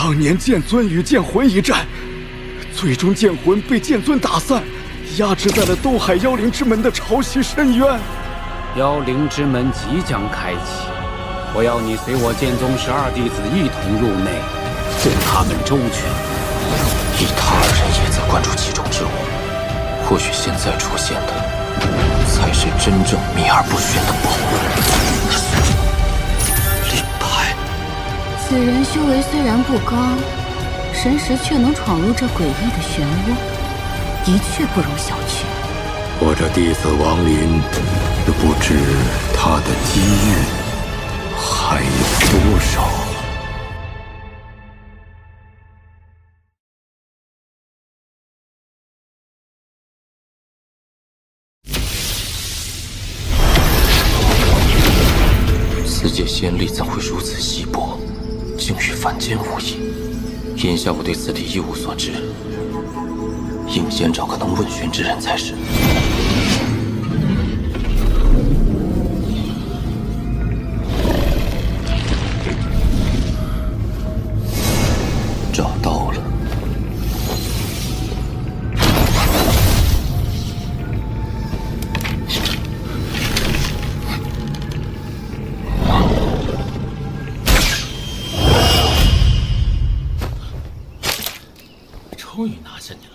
当年剑尊与剑魂一战，最终剑魂被剑尊打散，压制在了东海妖灵之门的潮汐深渊。妖灵之门即将开启，我要你随我剑宗12弟子一同入内，护他们周全。以他二人也在关注其中之物，或许现在出现的才是真正秘而不宣的宝物。令牌，此人修为虽然不高，神识却能闯入这诡异的漩涡，的确不容小觑。我这弟子王林，也不知他的机遇还有多少。此界仙力怎会如此稀薄，竟与凡间无异？眼下我对此地一无所知，应先找个能问询之人才是。找到了。终于拿下你了。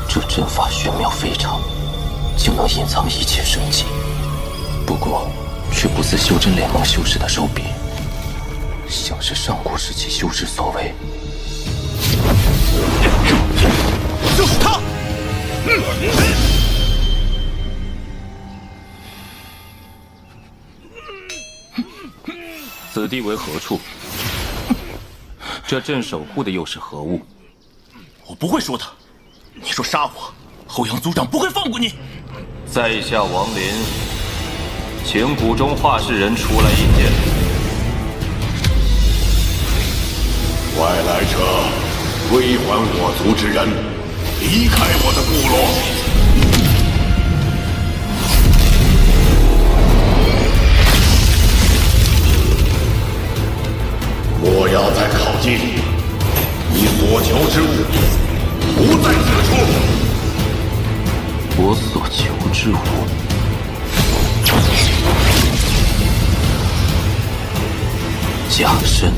这阵法玄妙非常，竟能隐藏一切生机。不过，却不似修真联盟修士的手笔，像是上古时期修士所为。就是他！此地为何处？这阵守护的又是何物？我不会说的。你说杀我，后阳族长不会放过你。在下王林，请谷中画事人出来觐见。外来者，归还我族之人，离开我的部落。莫要再靠近，你所求之物不在此处。我所求之物，假身。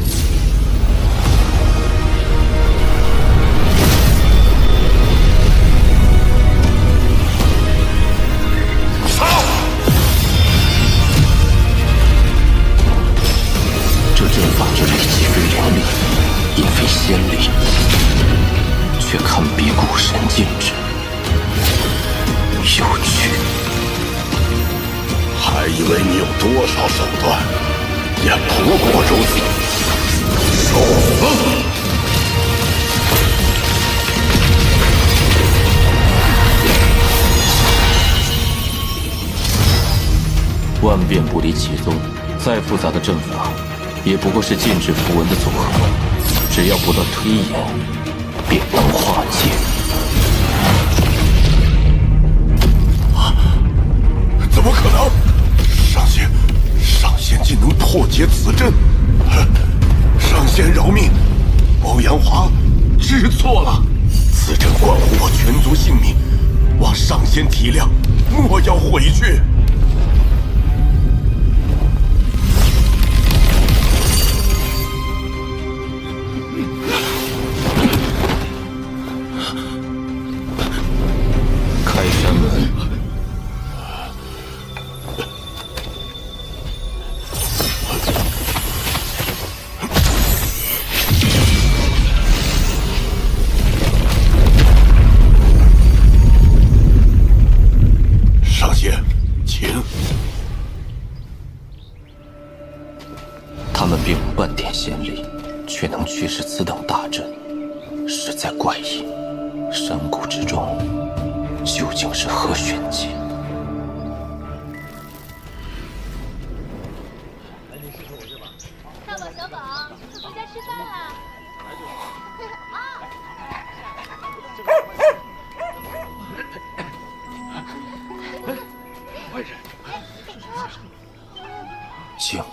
这阵法之力既非灵力，也非仙力，却堪比古神境之。有趣，还以为你有多少手段，也不过如此。受死！万变不离其宗，再复杂的阵法，也不过是禁制符文的组合，只要不断推演，便能化解。怎么可能？上仙竟能破解此阵！上仙饶命！欧阳华知错了，此阵关乎我全族性命，望上仙体谅，莫要毁去。开山门。上仙，请。他们并无半点仙力，却能驱使此等大阵，实在怪异。山谷之中，究竟竟是何玄机？大宝、小宝，快回家吃饭啦！竟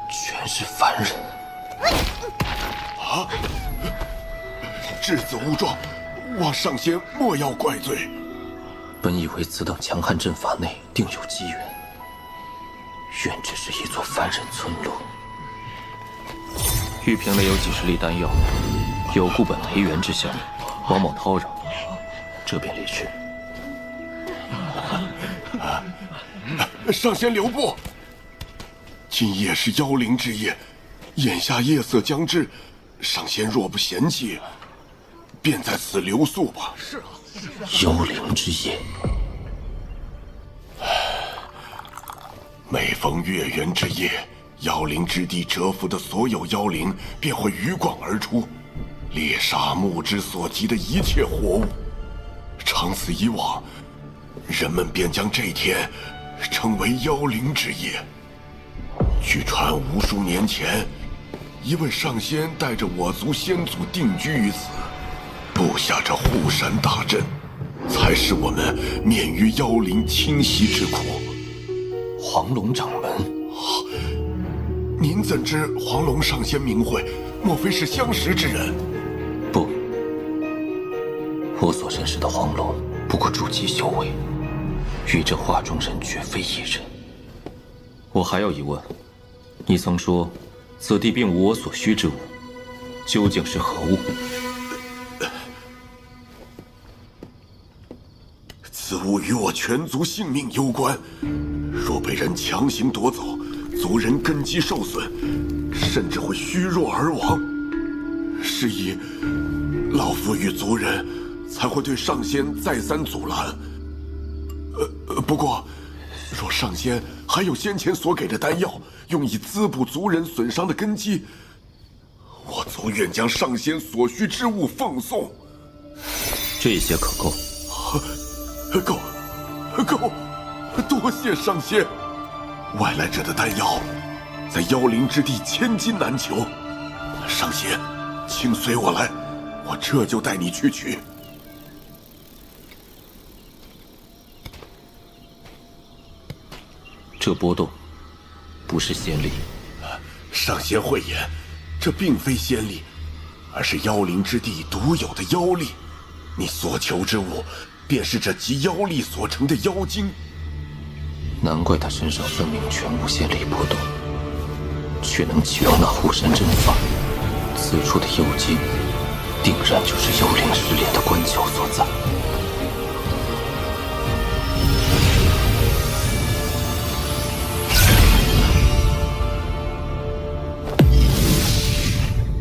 全是凡人！啊！稚子误撞，望上仙莫要怪罪。本以为此等强悍阵法内定有机缘，原只是一座凡人村落。玉瓶内有几十粒丹药，有固本培元之效。王某叨扰，这便离去。上仙留步！今夜是妖灵之夜，眼下夜色将至，上仙若不嫌弃，便在此留宿吧。是啊，妖灵之夜，每逢月圆之夜，妖灵之地蛰伏的所有妖灵便会鱼贯而出，猎杀目之所及的一切活物。长此以往，人们便将这天称为妖灵之夜。据传，无数年前，一位上仙带着我族先祖定居于此，布下这护山大阵，才使我们免于妖灵侵袭之苦。黄龙掌门，您怎知黄龙上仙名讳？莫非是相识之人？不，我所认识的黄龙不过筑基修为，与这画中人绝非一人。我还有疑问，你曾说此地并无我所需之物，究竟是何物？此物与我全族性命攸关，若被人强行夺走，族人根基受损，甚至会虚弱而亡。是以，老夫与族人才会对上仙再三阻拦。不过，若上仙还有先前所给的丹药，用以滋补族人损伤的根基，我族愿将上仙所需之物奉送。这些可够？够！多谢上仙。外来者的丹药，在妖灵之地千金难求。上仙，请随我来，我这就带你去取。这波动不是仙力。上仙慧眼，这并非仙力，而是妖灵之地独有的妖力。你所求之物，便是这集妖力所成的妖精。难怪他身上分明全无仙力波动，却能启动那护山阵法。此处的妖精，定然就是妖灵试炼的关窍所在。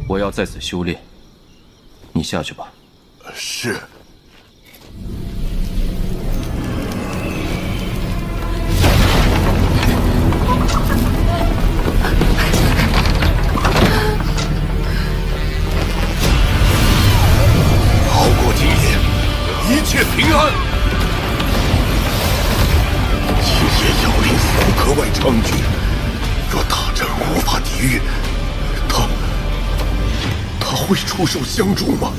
我要在此修炼，你下去吧。是。熬过今夜，一切平安。今夜妖灵似乎格外猖獗，若大阵无法抵御，他会出手相助吗？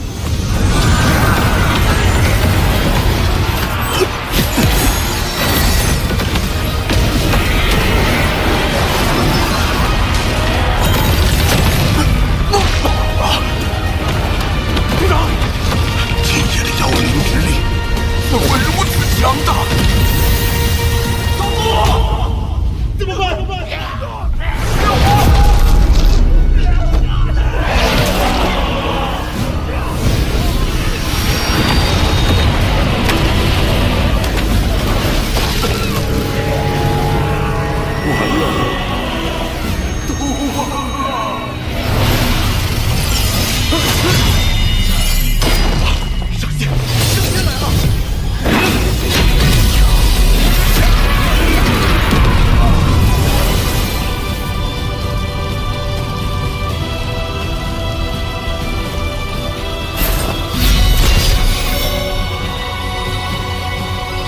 今夜的妖灵之力怎会如此强大？老夫，怎么办？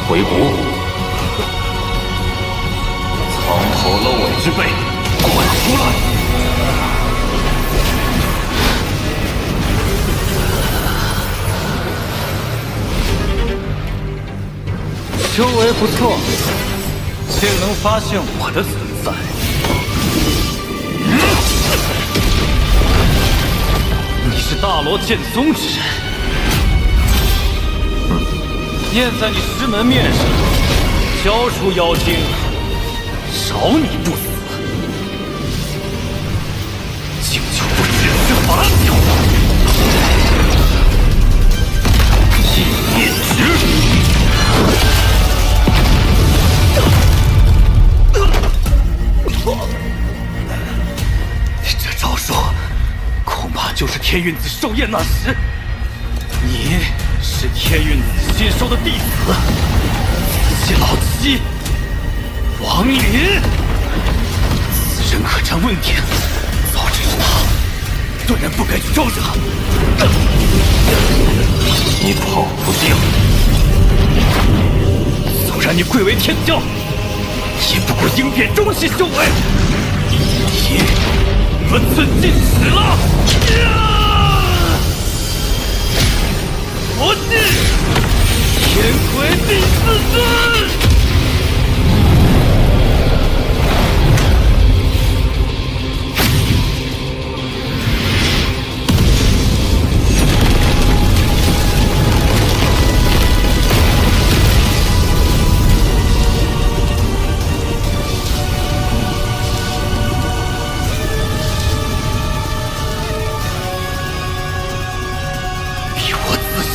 回国。藏头露尾之辈，滚出来！修为不错，竟能发现我的存在。你是大罗剑宗之人，念在你师门面上，交出妖精，饶你不死。竟就不只是法条，一念值。这招数恐怕就是天运子寿宴那时，你是天运子新收的弟子，自己老七王林，此人可占问鼎，早知是他，断然不该去招惹。你跑不掉，纵然你贵为天骄，也不过应变中期修为，你得寸进尺了。佛系天魁第4尊。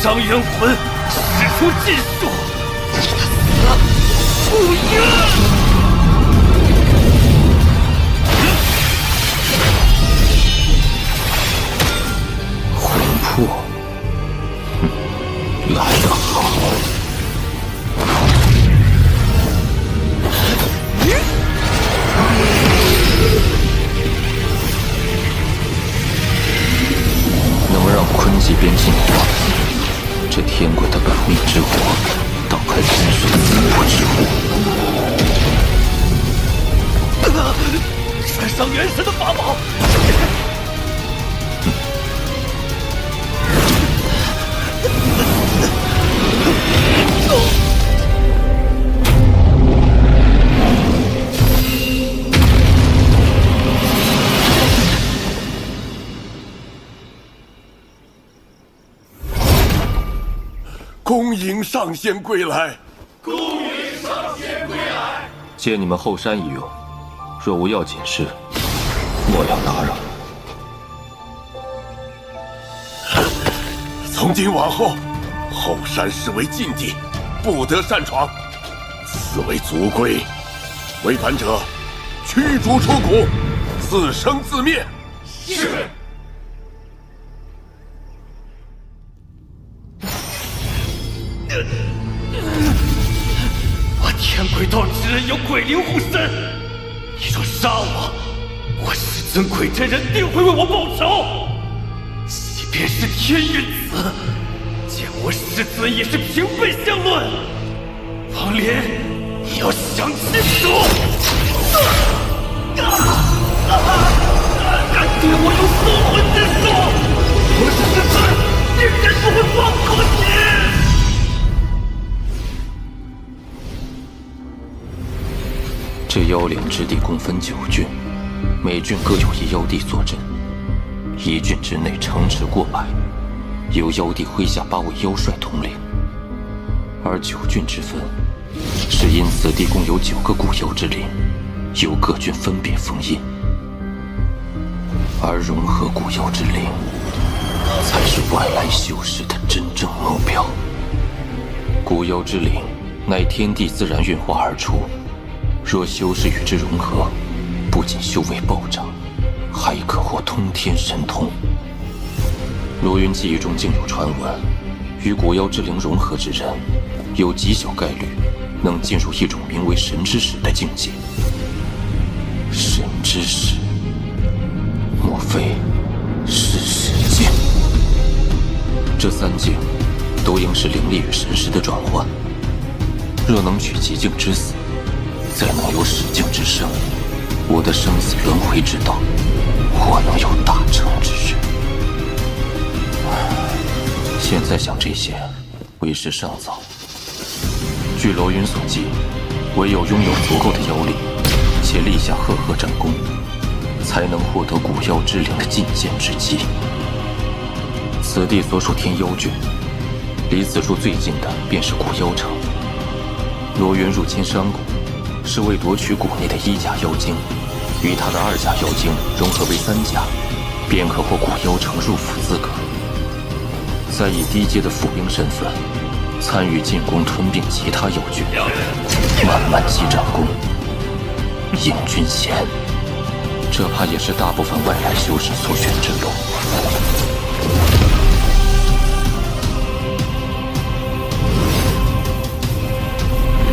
伤元魂，使出禁术，死不冤！魂魄，来得好。能让坤极边进化，这天鬼的本命之火，倒还真是自我之火。穿上元神的法宝，恭迎上仙归来！恭迎上仙归来！借你们后山一用，若无要紧事，莫要打扰。从今往后，后山视为禁地，不得擅闯。此为族规，违反者驱逐出谷，自生自灭。是。我天鬼道之人有鬼灵护身，你若杀我，我师尊鬼真人定会为我报仇。即便是天运子，见我师尊也是平辈相论。王林，你要想清楚！敢对我用搜魂之术，我师尊定然不会放过你！这妖岭之地共分9郡，每郡各有一妖帝坐镇，一郡之内城池过百，由妖帝麾下8位妖帅统领。而9郡之分，是因此地共有9个古妖之灵，由各郡分别封印。而融合古妖之灵，才是外来修士的真正目标。古妖之灵，乃天地自然运化而出。若修士与之融合，不仅修为暴涨，还可获通天神通。罗云记忆中竟有传闻，与古妖之灵融合之人，有极小概率能进入一种名为神之使的境界。神之使，莫非是使境？这3境都应是灵力与神识的转换。若能取极境之死，再能有始境之生，我的生死轮回之道，或能有大成之日。现在想这些，为时尚早。据罗云所记，唯有拥有足够的妖力，且立下赫赫战功，才能获得古妖之灵的进谏之机。此地所属天妖郡，离此处最近的便是古妖城。罗云入侵山谷，是为夺取谷内的1甲妖精，与他的2甲妖精融合为3甲，便可获古妖城入府资格。再以低阶的府兵身份，参与进攻吞并其他妖郡，慢慢积战功，引军衔。这怕也是大部分外来修士所选之路。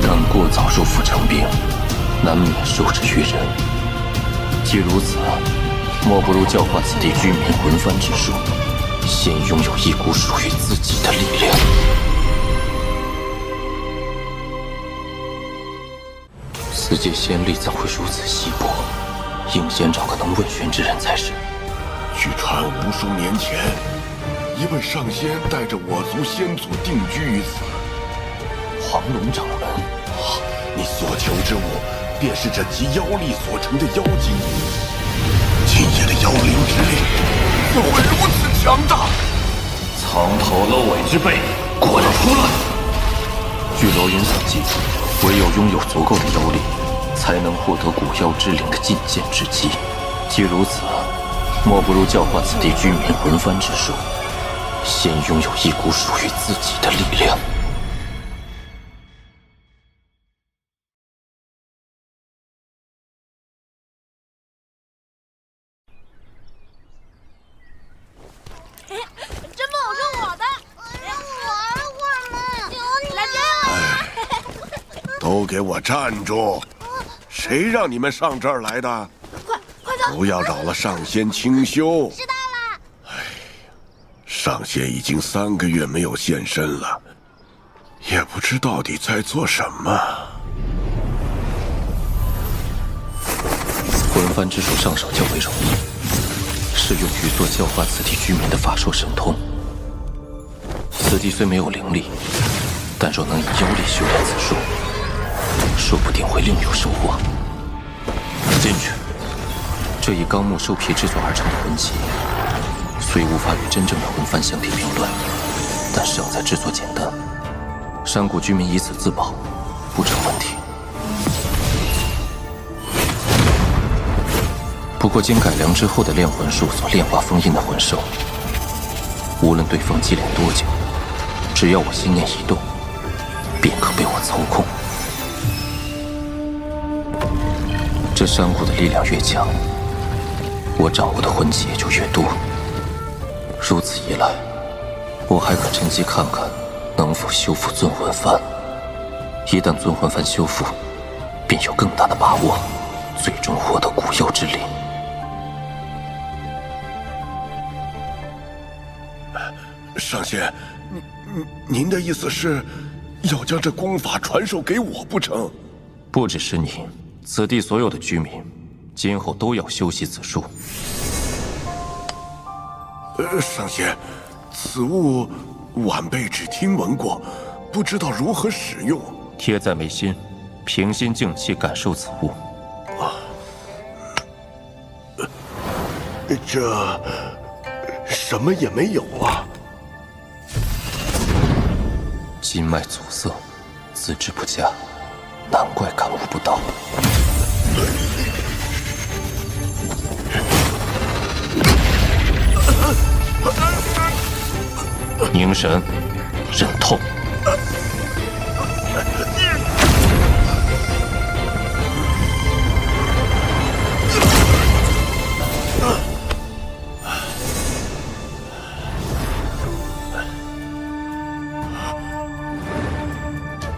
但过早入府成兵，难免受制于人。既如此，莫不如教化此地居民魂幡之术，先拥有一股属于自己的力量。此界仙力怎会如此稀薄？应先找个能问询之人才是。据传无数年前，一位上仙带着我族先祖定居于此。黄龙掌门，你所求之物，便是这集妖力所成的妖精。今夜的妖灵之力，怎会如此强大？藏头露尾之辈，给我出来！据罗云所记，唯有拥有足够的妖力，才能获得古妖之灵的进谏之机。既如此，莫不如教化此地居民魂幡之术，先拥有一股属于自己的力量。这梦是我的，让我玩会儿嘛！求你了！都给我站住！谁让你们上这儿来的？快走！不要扰了上仙清修。知道了。哎呀，上仙已经3个月没有现身了，也不知到底在做什么。魂幡之术上手较为容易，适用于做教化此地居民的法术神通。此地虽没有灵力，但若能以妖力修炼此术，说不定会另有收获。进去。这以钢木兽皮制作而成的魂旗，虽无法与真正的魂幡相提并论，但胜在制作简单。山谷居民以此自保，不成问题。不过经改良之后的炼魂术所炼化封印的魂兽，无论对方积炼多久，只要我心念一动，便可被我操控。这山谷的力量越强，我掌握的魂器也就越多。如此一来，我还可趁机看看能否修复尊魂幡。一旦尊魂幡修复，便有更大的把握，最终获得古妖之灵。上仙，您的意思是，要将这功法传授给我不成？不只是你，此地所有的居民，今后都要修习此术。上仙，此物晚辈只听闻过，不知道如何使用。贴在眉心，平心静气感受此物。这什么也没有啊！筋脉阻塞，资质不佳，难怪感悟不到。凝神，忍痛。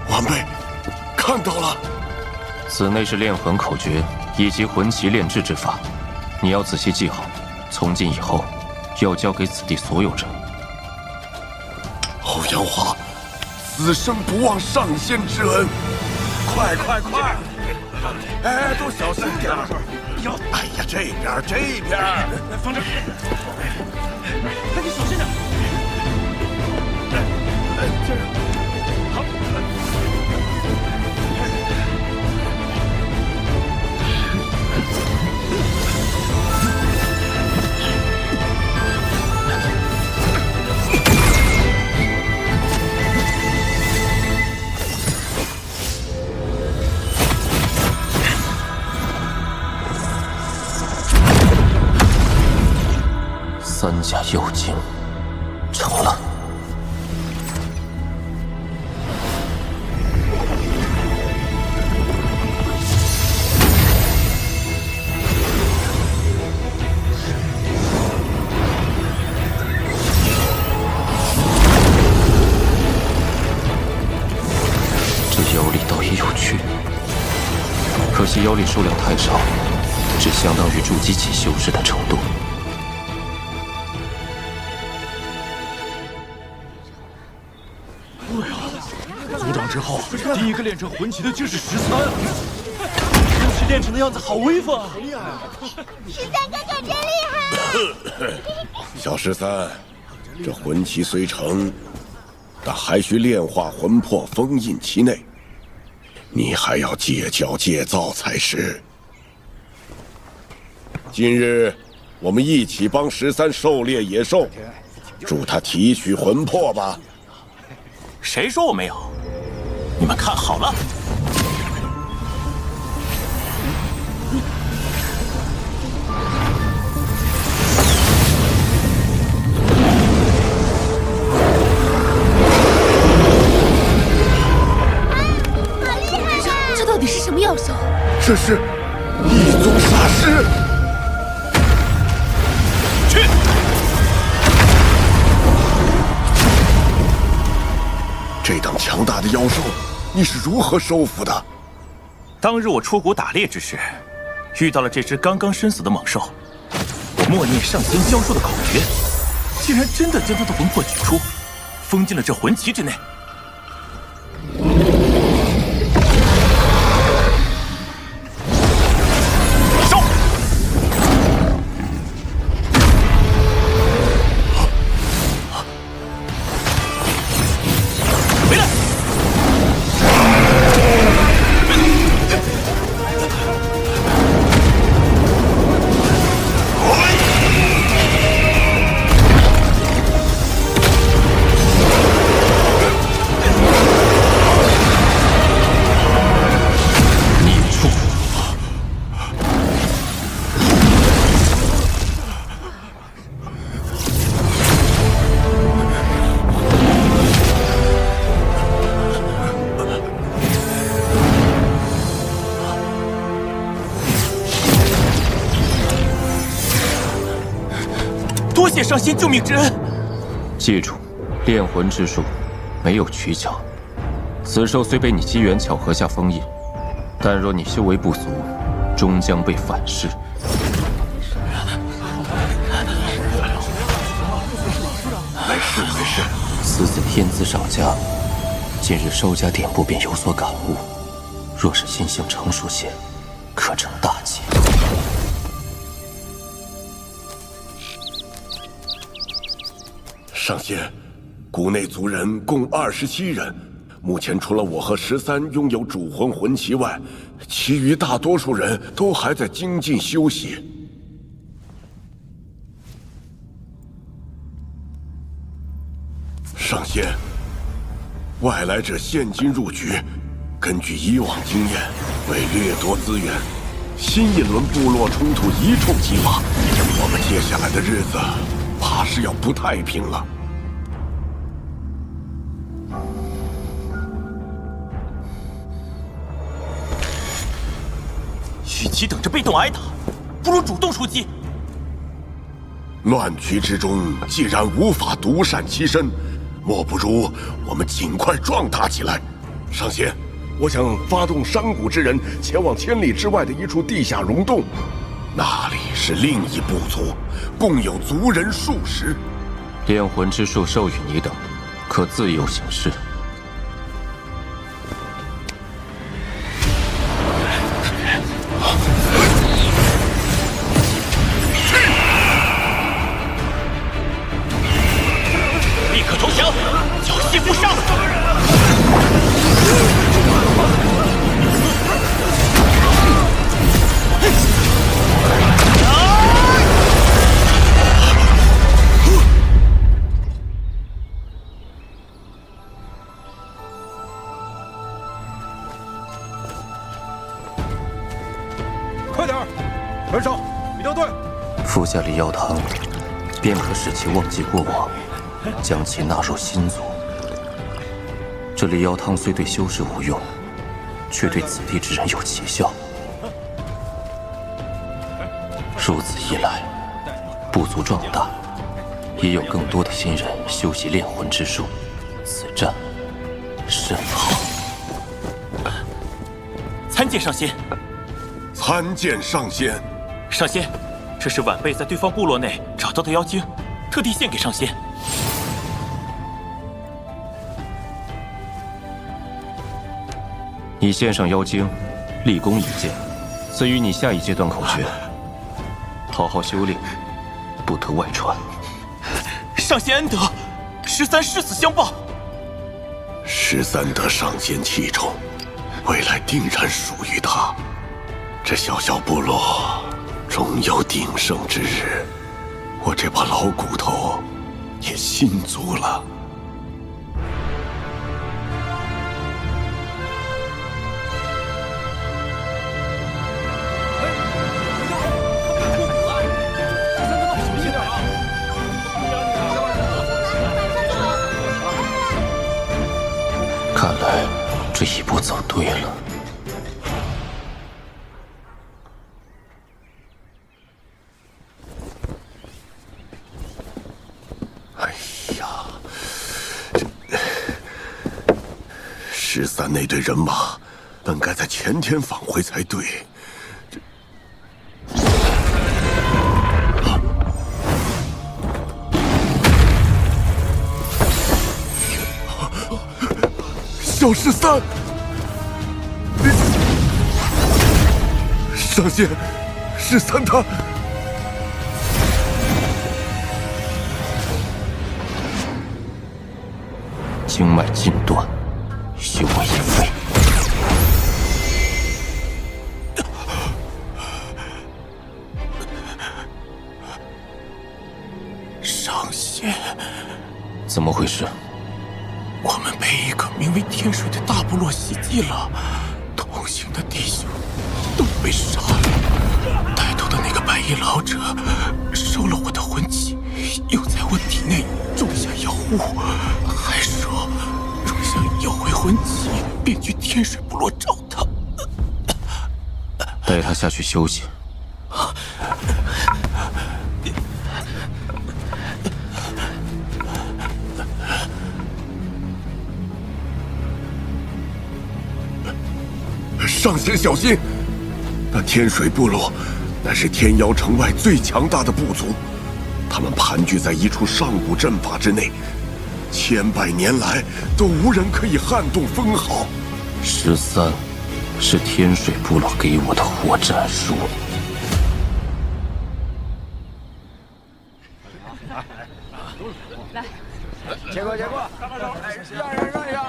晚辈看到了，此内是炼魂口诀以及魂旗炼制之法，你要仔细记好，从今以后要交给此地所有人。欧阳华，此生不忘上仙之恩。快！哎，都小心点儿！哎呀，这边！放这儿！那你小心点！好。三甲妖精成了。这妖力倒也有趣，可惜妖力数量太少，只相当于筑基期修士的程度。族长之后，第一个练成魂旗的竟是13。魂旗练成的样子好威风啊！ 13哥哥真厉害！小13，这魂旗虽成，但还需炼化魂魄封印其内，你还要戒教戒造才是。今日我们一起帮13狩猎野兽，助他提取魂魄吧。谁说我没有？你们看好了。这到底是什么妖兽？这是异宗煞尸。去！这等强大的妖兽，你是如何收服的？当日我出谷打猎之时，遇到了这只刚刚身死的猛兽。我默念上仙教授的口诀，竟然真的将它的魂魄取出，封进了这魂旗之内。 多谢上仙救命之恩。记住，炼魂之术没有取巧。此兽虽被你机缘巧合下封印，但若你修为不足，终将被反噬。没事。此子天资尚佳，近日收家典部便有所感悟。若是心性成熟些，可成大器。 上仙，谷内族人共27人，目前除了我和13拥有主魂魂旗外，其余大多数人都还在精进修习。上仙，外来者现今入局，根据以往经验，为掠夺资源，新一轮部落冲突一触即发，我们接下来的日子怕是要不太平了。 与其等着被动挨打，不如主动出击。乱局之中，既然无法独善其身，莫不如我们尽快壮大起来。上仙，我想发动山谷之人前往千里之外的一处地下溶洞，那里是另一部族，共有族人数十。炼魂之术授予你等，可自由行事。快点！人手，一条队。服下理药汤，便可使其忘记过往，将其纳入新族。这理药汤虽对修士无用，却对此地之人有奇效。如此一来，部族壮大，也有更多的新人修习炼魂之术。此战甚好。参见上仙。参见上仙。上仙，这是晚辈在对方部落内找到的妖精，特地献给上仙。你献上妖精，立功一件，赐予你下一阶段口诀。好好修炼，不得外传。上仙恩德，13誓死相报。13得上仙器重，未来定然属于他。这小小部落终有鼎盛之日，我这把老骨头也信足了。看来这一步走对了。哎呀，13那队人马本该在前天返回才对。小13，上仙，13他。经脉尽断，修为已废。上仙，怎么回事？我们被一个名为天水的大部落袭击了，同行的弟兄都被杀了。带头的那个白衣老者收了我的魂气，又在我体内种下妖物，还说若想要回魂气，便去天水部落找他。带他下去休息。上仙小心！那天水部落乃是天妖城外最强大的部族，他们盘踞在一处上古阵法之内，千百年来都无人可以撼动分毫。13是天水部落给我的活战术。来，结果，让一下。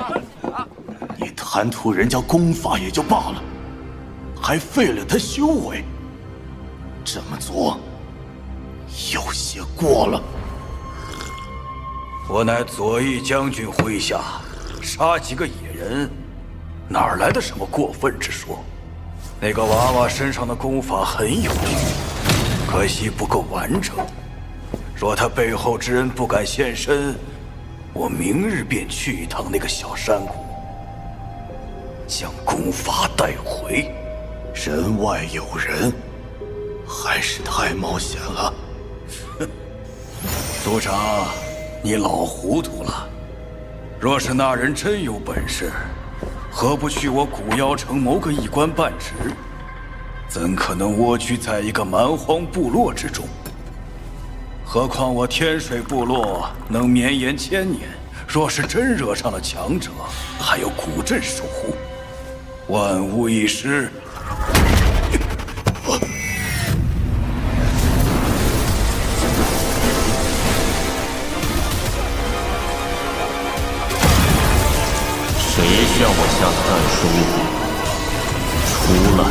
你贪图人家功法也就罢了，还废了他修为，这么做有些过了。我乃左翼将军麾下，杀几个野人，哪来的什么过分之说？那个娃娃身上的功法很有用，可惜不够完整。若他背后之人不敢现身，我明日便去一趟那个小山谷，将功法带回。人外有人，还是太冒险了。哼，族长，你老糊涂了。若是那人真有本事，何不去我古妖城谋个一官半职？怎可能蜗居在一个蛮荒部落之中？何况我天水部落能绵延1000年，若是真惹上了强者，还有古镇守护，万无一失。谁向我下的战书？出来！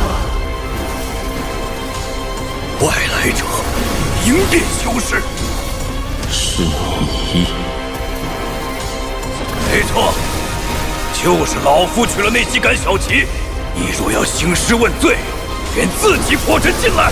外来者，迎殿修士。是你？没错，就是老夫取了那几杆小旗。你若要兴师问罪，便自己破阵进来。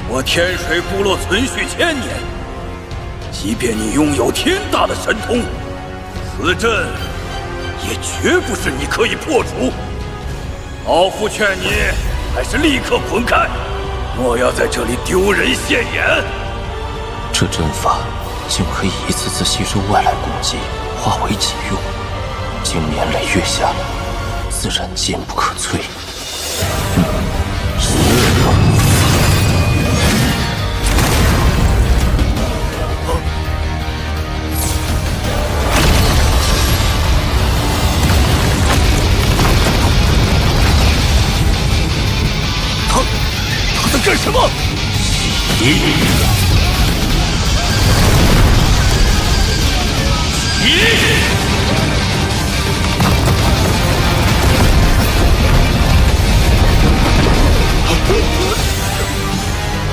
我天水部落存续1000年，即便你拥有天大的神通，此阵也绝不是你可以破除。老夫劝你还是立刻滚开，莫要在这里丢人现眼。这阵法竟可以一次次吸收外来攻击，化为己用，经年累月下来，自然坚不可摧。是吗？他在干什么？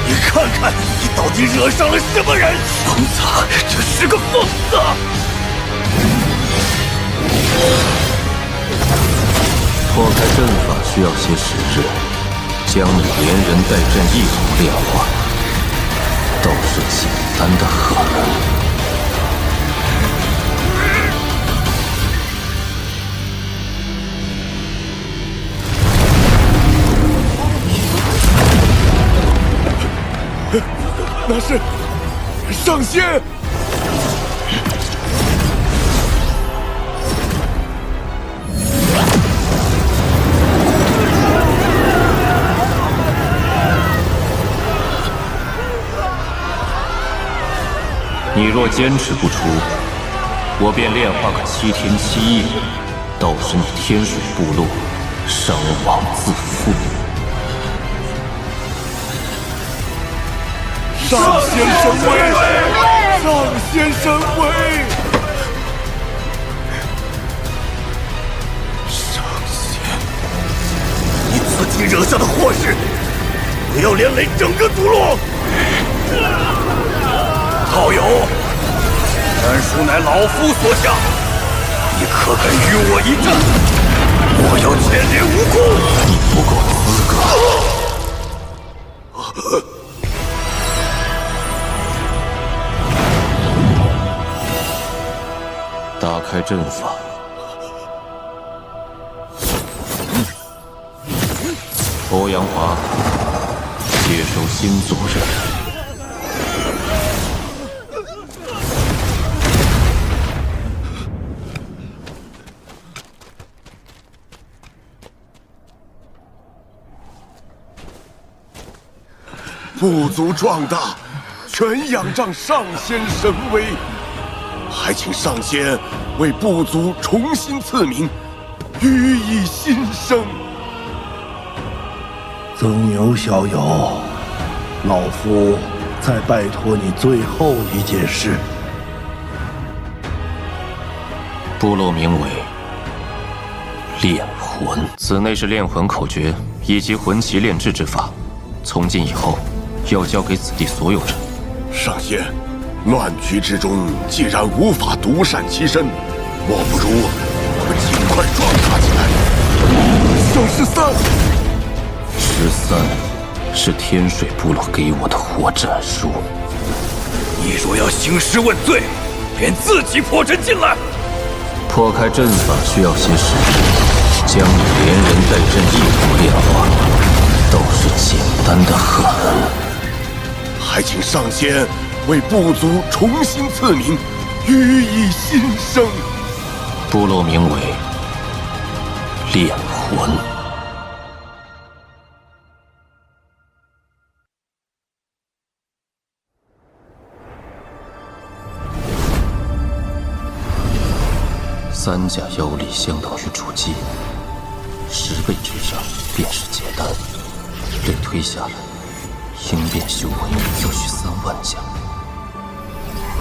你看看，你到底惹上了什么人？疯子，这是个疯子！破开阵法需要些时日，将你连人带阵一同炼化，倒是简单的很。那是上仙。你若坚持不出，我便炼化个7天7夜，到时你天水部落伤亡自负。上仙神威！上仙神威！上仙，你自己惹下的祸事，不要连累整个部落。道友，战书乃老夫所下，你可敢与我一战？我要牵连无辜！你不够资格。打开阵法，欧阳华接收新族人。部族壮大，全仰仗上仙神威。还请上仙为部族重新赐名，予以新生。曾牛小友，老夫再拜托你最后一件事。部落名为炼魂，此内是炼魂口诀以及魂旗炼制之法，从今以后要交给此地所有人。上仙，乱局之中，既然无法独善其身，莫不如我们尽快壮大起来。小13是天水部落给我的活战书。你若要兴师问罪，便自己破阵进来。破开阵法需要些时日，将你连人带阵一同炼化，倒是简单的很。还请上仙为部族重新赐名，予以新生。部落名为炼魂。3甲妖力相当于筑基，10倍之上便是结丹，类推下来，应变修为就需3万甲。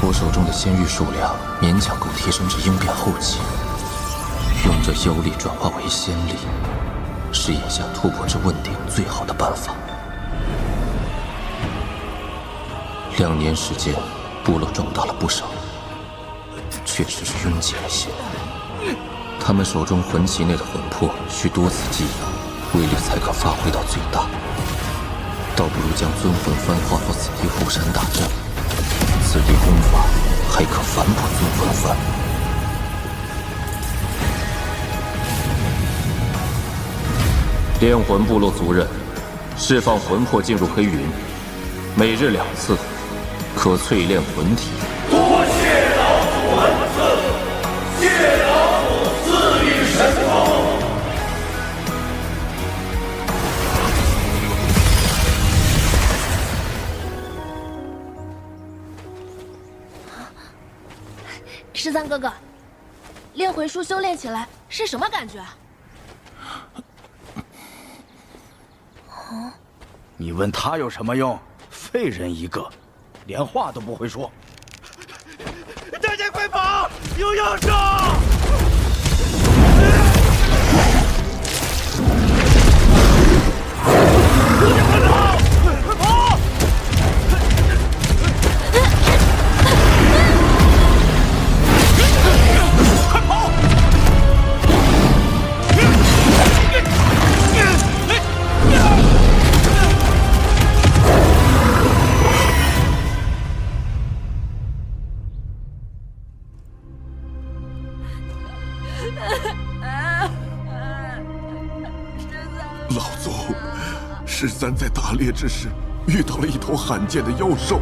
我手中的仙玉数量勉强够提升至应变后期，用这妖力转化为仙力，是眼下突破至问鼎最好的办法。2年时间，部落壮大了不少，确实是拥挤了些。他们手中魂旗内的魂魄需多次寄养，威力才可发挥到最大。倒不如将尊魂幡化作此地后山大阵，此地功法还可反哺尊魂幡。炼魂部落族人释放魂魄进入黑云，每日2次，可淬炼魂体。多谢老祖恩赐，谢老祖赐予神通。13哥哥，炼魂术修炼起来是什么感觉啊？你问他有什么用？废人一个，连话都不会说。大家快跑！有妖兽！快跑！快跑！快跑！老祖，13在打猎之时遇到了一头罕见的妖兽，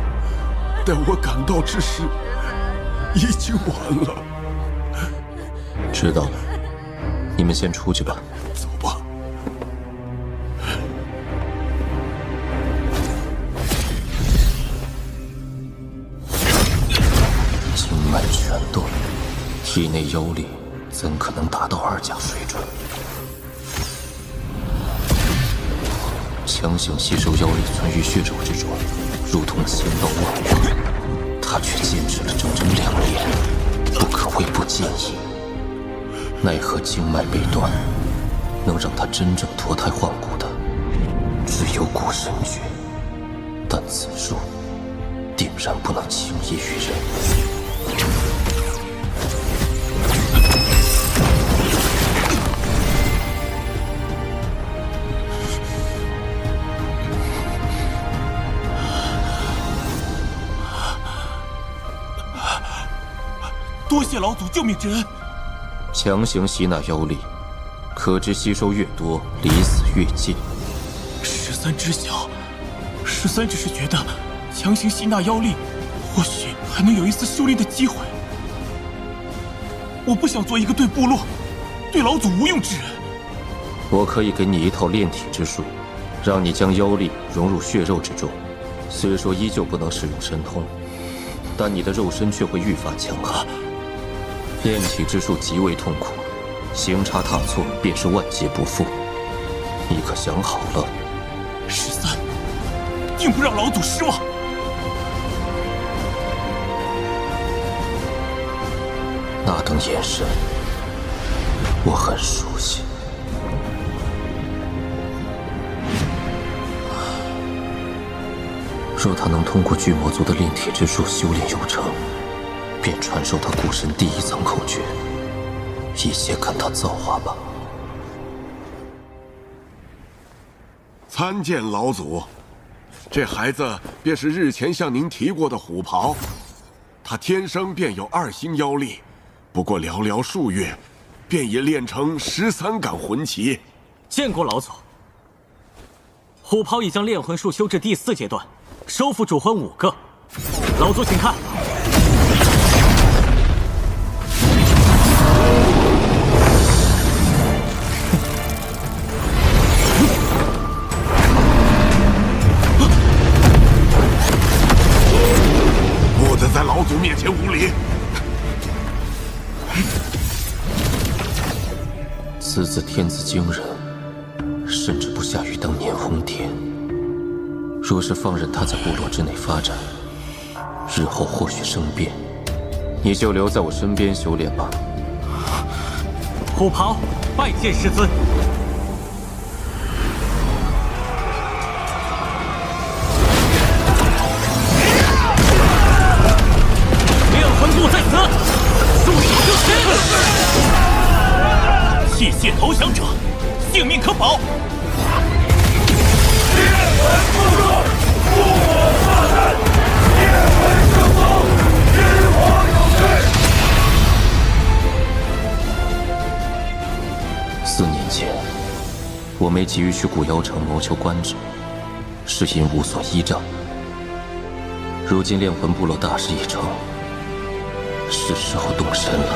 待我赶到之时，已经晚了。知道了，你们先出去吧。走吧。经脉全断，体内妖力怎可能达到2甲水准？强行吸收妖力存于血肉之中，如同仙道万物。他却坚持了整整2年，不可谓不介意。奈何经脉被断，能让他真正脱胎换骨的，只有古神诀。但此术定然不能轻易于人。多谢老祖救命之恩。强行吸纳妖力，可知吸收越多，离死越近。13知晓，13只是觉得强行吸纳妖力，或许还能有一丝修炼的机会。我不想做一个对部落、对老祖无用之人。我可以给你一套炼体之术，让你将妖力融入血肉之中。虽说依旧不能使用神通，但你的肉身却会愈发强悍。炼体之术极为痛苦，行差踏错便是万劫不复。你可想好了？13，定不让老祖失望。那等眼神，我很熟悉。若他能通过巨魔族的炼体之术修炼有成，便传授他古神第1层口诀，一切看他造化吧。参见老祖，这孩子便是日前向您提过的虎袍，他天生便有2星妖力，不过寥寥数月，便已练成13杆魂旗。见过老祖。虎袍已将炼魂术修至第4阶段，收服主魂5个。老祖请看。不得在老祖面前无礼！此子天资惊人，甚至不下于当年红蝶。若是放任他在部落之内发展，日后或许生变，你就留在我身边修炼吧。虎袍拜见师尊。炼魂部在此，束手就擒！弃械投降者，性命可保。烈魂部落，护我发展！烈魂圣宗，日我有4年前，我没急于去古妖城谋求官职，是因无所依仗。如今炼魂部落大事已成，是时候动身了。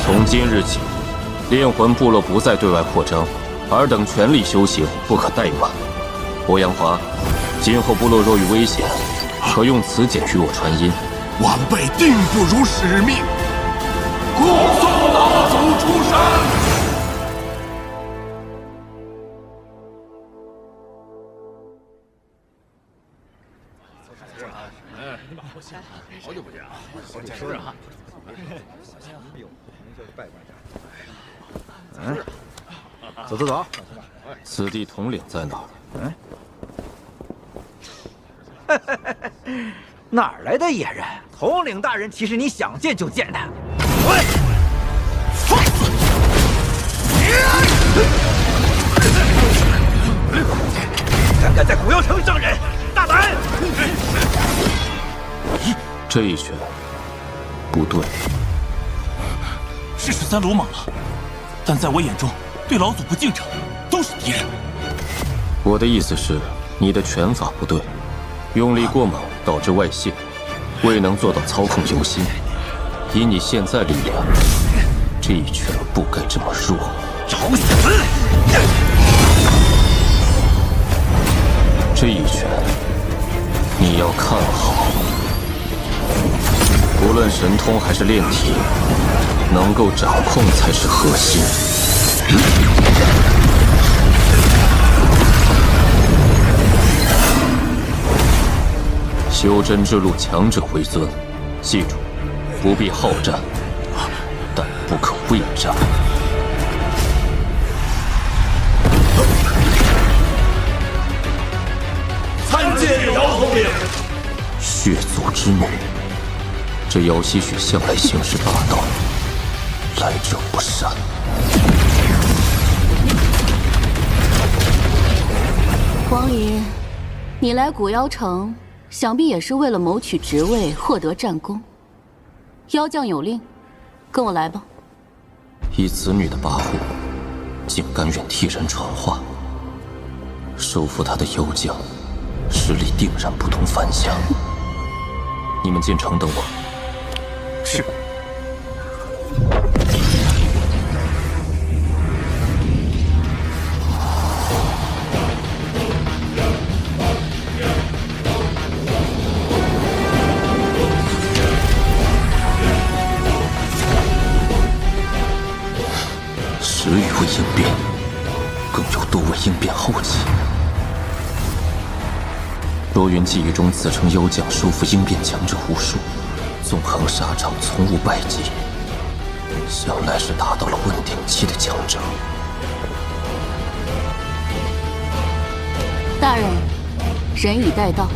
从今日起，炼魂部落不再对外扩张，尔等全力修行，不可怠慢。欧阳华，今后部落若遇危险，可用此简与我传音。晚辈定不辱使命，护送老祖出山。好久不见啊！好久不见啊！走走走，此地统领在哪儿？哪儿来的野人？统领大人岂是你想见就见的？喂，放肆！胆敢在古妖城伤人，大胆！这一拳不对，是13鲁莽了，但在我眼中，对老祖不敬者都是敌人。我的意思是，你的拳法不对，用力过猛导致外泄，未能做到操控游心。以你现在力量，这一拳不该这么弱。找死！这一拳你要看好。无论神通还是炼体，能够掌控才是核心。修真之路，强者为尊。记住，不必好战，但不可畏战。参见姚统领。血族之女。这姚希雪向来行事霸道，来者不善。王爷，你来古妖城，想必也是为了谋取职位，获得战功。妖将有令，跟我来吧。以此女的跋扈，竟甘愿替人传话，收服她的妖将，实力定然不同凡响。你们进城等我。是。10余位应变，更有多位应变后期。罗云记忆中自称妖将，收服应变强者无数。纵横沙场，从无败绩，想来是达到了问鼎期的强者。大人，人已带到。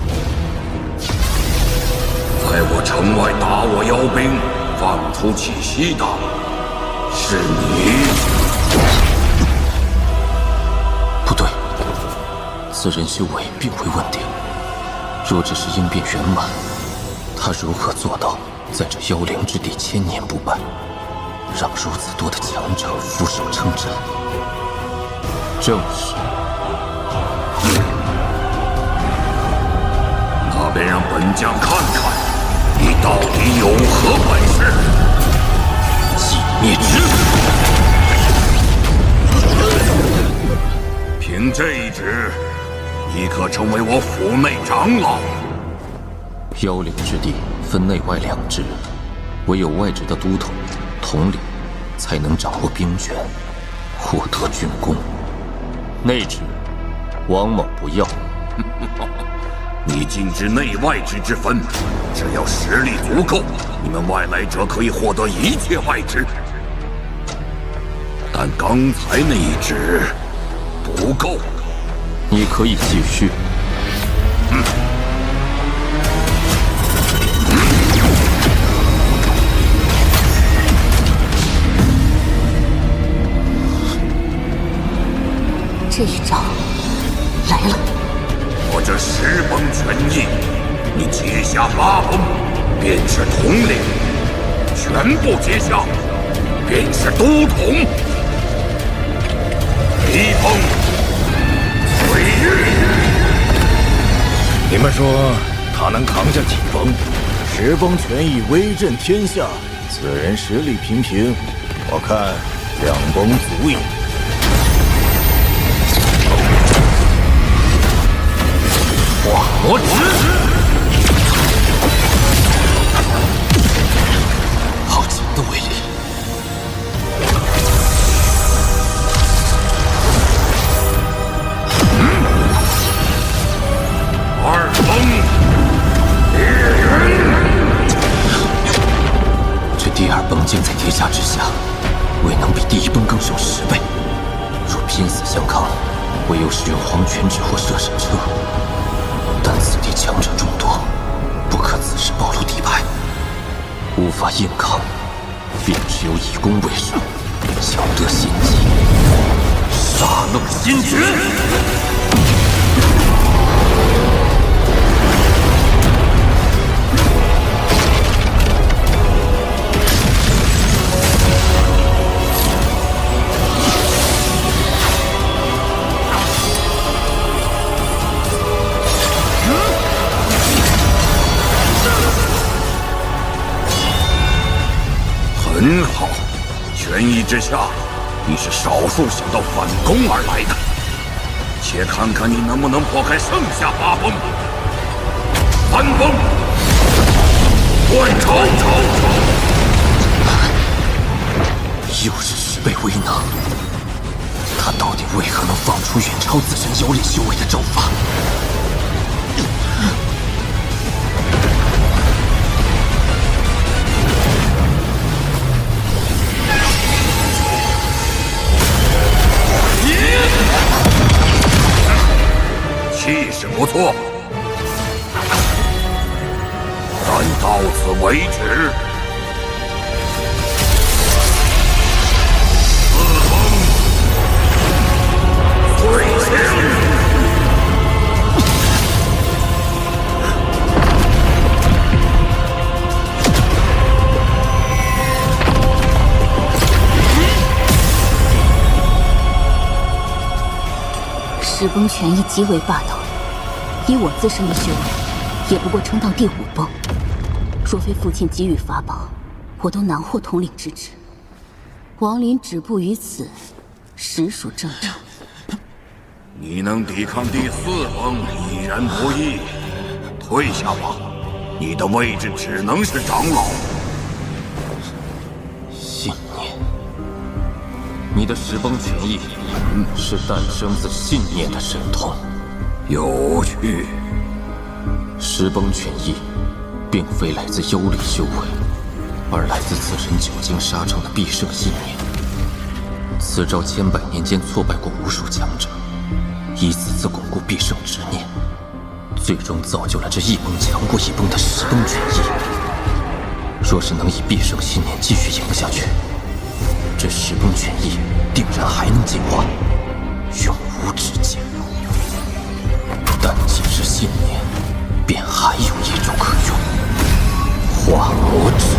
在我城外打我妖兵，放出气息的，是你。不对，此人修为并未问鼎，若只是应变圆满，他如何做到在这妖灵之地千年不败，让如此多的强者俯首称臣？正是便让本将看看你到底有何本事。寂灭之，凭这一旨，你可成为我府内长老。妖灵之地分内外两支，唯有外职的都统、统领才能掌握兵权，获得军功。内职，王某不要。你禁止内外职之分，只要实力足够，你们外来者可以获得一切外职。但刚才那一旨不够。你可以继续。这一招来了。我这十崩全意，你接下8崩，便是统领；全部接下，便是都统。1崩，水玉。你们说他能扛下几崩？10崩全意威震天下，此人实力平平，我看2崩足矣。化魔指，好强的威力！2崩，烈云。这第2崩剑在叠加之下，未能比第1崩更胜10倍。若拼死相抗，唯有使用黄泉指或射神车。但此地强者众多，不可此时暴露底牌，无法硬抗，便只有以攻为上，抢得先机。杀戮先决！很好，权益之下，你是少数想到反攻而来的。且看看你能不能破开剩下8崩。3崩，断潮！又是10倍威能，他到底为何能放出远超自身妖力修为的招法？气势不错，但到此为止。4崩，最强！10崩全意极为霸道，以我自身的修为，也不过撑到第5崩。若非父亲给予法宝，我都难获统领之职。王林止步于此，实属正常。你能抵抗第4崩已然不易，退下吧，你的位置只能是长老。信念，你的10崩全意是诞生自信念的神通。有趣。10崩全意，并非来自妖力修为，而来自此人久经沙场的必胜信念。此招千百年间挫败过无数强者，以此次巩固必胜执念，最终造就了这1崩强过1崩的10崩全意。若是能以必胜信念继续赢下去，这10崩全意定然还能进化，永无止境。但既是信念，便还有一种可用——化魔指。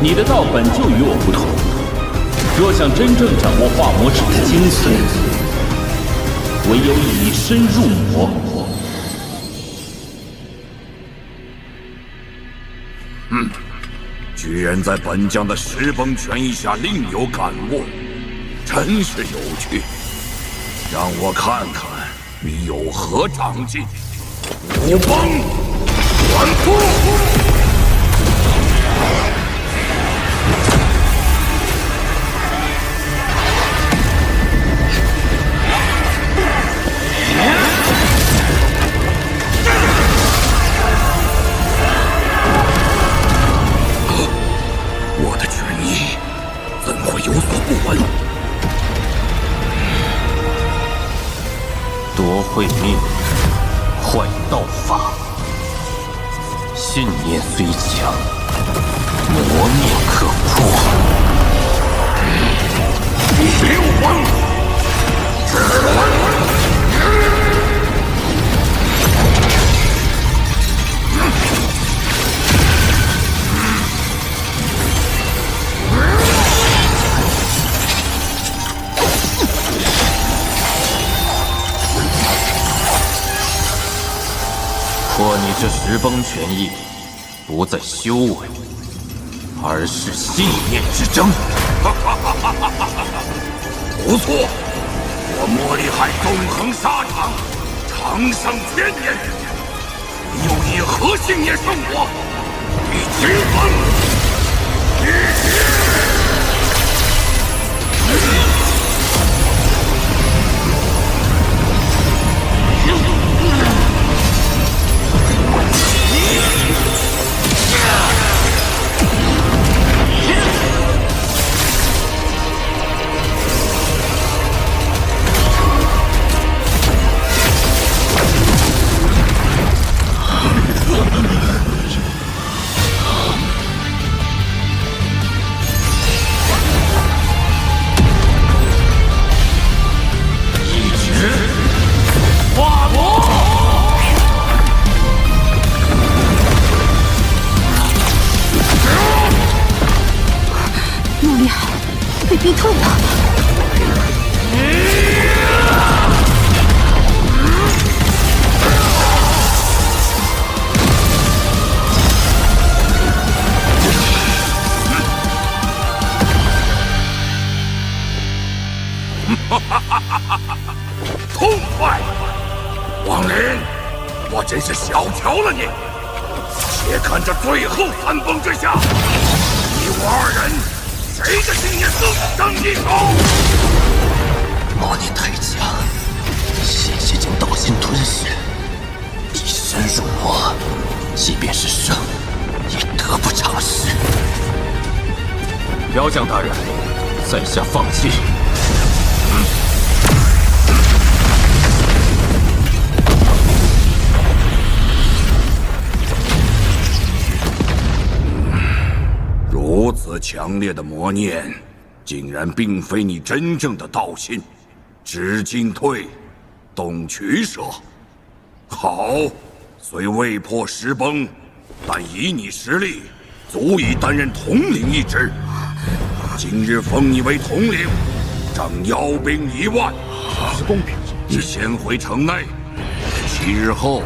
你的道本就与我不同。若想真正掌握化魔指的精髓，唯有以身入魔。居然在本将的石崩权益下另有感悟，真是有趣。让我看看你有何长进。武崩，还复！我的权益怎会有所不闻？夺会命，坏道法。信念虽强，魔念可破。六崩，破你这石崩权益，不在修为，而是信念之争。不错，我魔力海纵横沙场，长胜千年。你又以何信念胜我？你七崩，莫厉害，被逼退了。痛快！王林，我真是小瞧了你。且看这最后3崩之下，你我2人谁的信念更胜一筹？魔念太强，险些将道心吞噬。以身入魔，即便是胜，也得不偿失。妖将大人，在下放弃。如此强烈的魔念，竟然并非你真正的道心。知进退，懂取舍。好，虽未破石崩，但以你实力，足以担任统领一职。今日封你为统领，掌妖兵1万。是公平。你先回城内，7日后，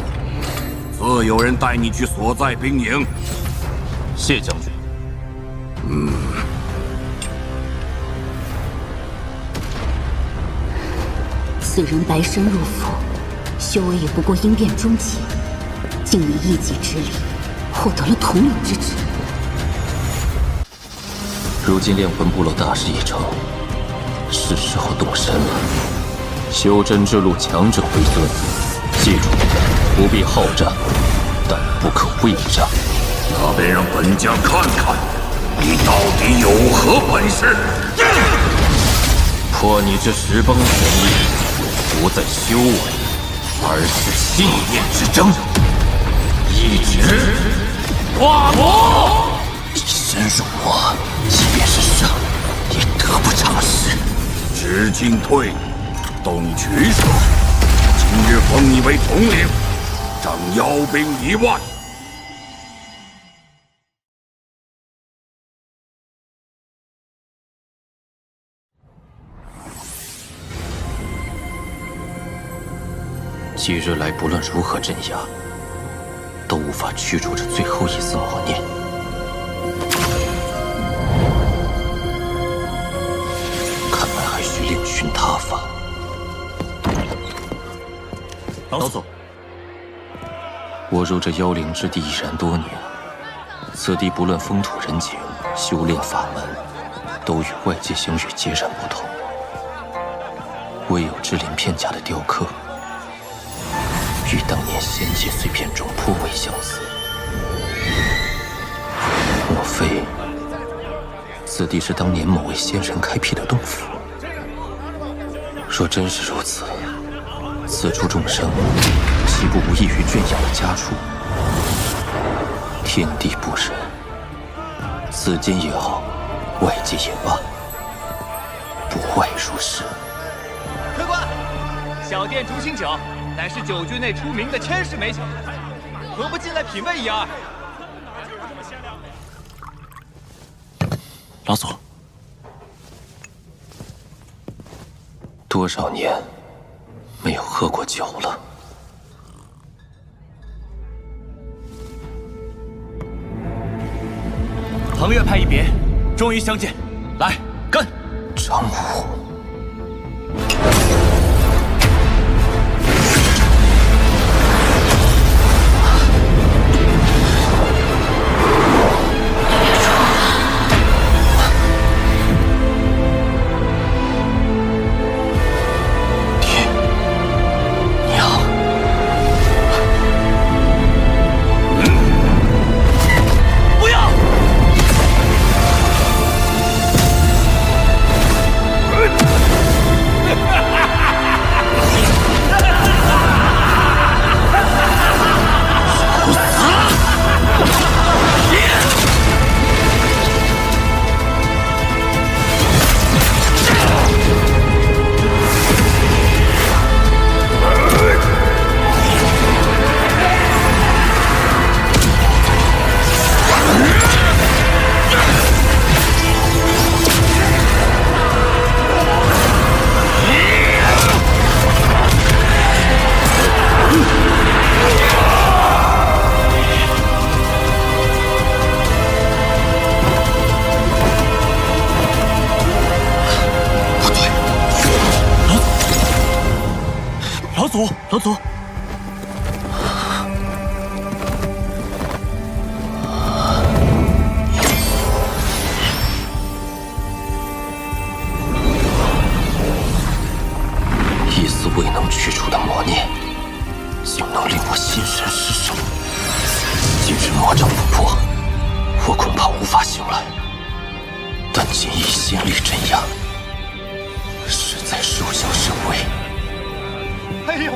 自有人带你去所在兵营。谢将军。此人白身入府，修为也不过鹰变中期，竟以一己之力获得了统领之职。如今炼魂部落大势已成，是时候动身了。修真之路，强者为尊。记住，不必好战，但不可畏战。那便让本将看看，你到底有何本事！破你这石崩权益，不在修为，而是信念之争。一直化魔，以身入魔，即便是胜，也得不偿失。知进退，懂取舍。今日封你为统领，掌妖兵1万。几日来，不论如何镇压，都无法驱除这最后一丝魔念。看来还需另寻他法。老祖，我入这妖灵之地已然多年，此地不论风土人情、修炼法门，都与外界相遇截然不同。唯有芝林片甲的雕刻，与当年仙界碎片中颇为相似。莫非此地是当年某位仙人开辟的洞府？若真是如此，此处众生岂不无异于圈养的家畜？天地不仁，此间也好，外界也罢，不外如是。客官，小店竹青酒乃是酒局内出名的千世美酒，何不进来品味一二？老祖，多少年没有喝过酒了。彭越派一别，终于相见，来干！张武。老祖，一丝未能驱除的魔念，竟能令我心神失守。今日魔障不破，我恐怕无法醒来。但仅以仙力镇压，实在收效甚微。哎呦！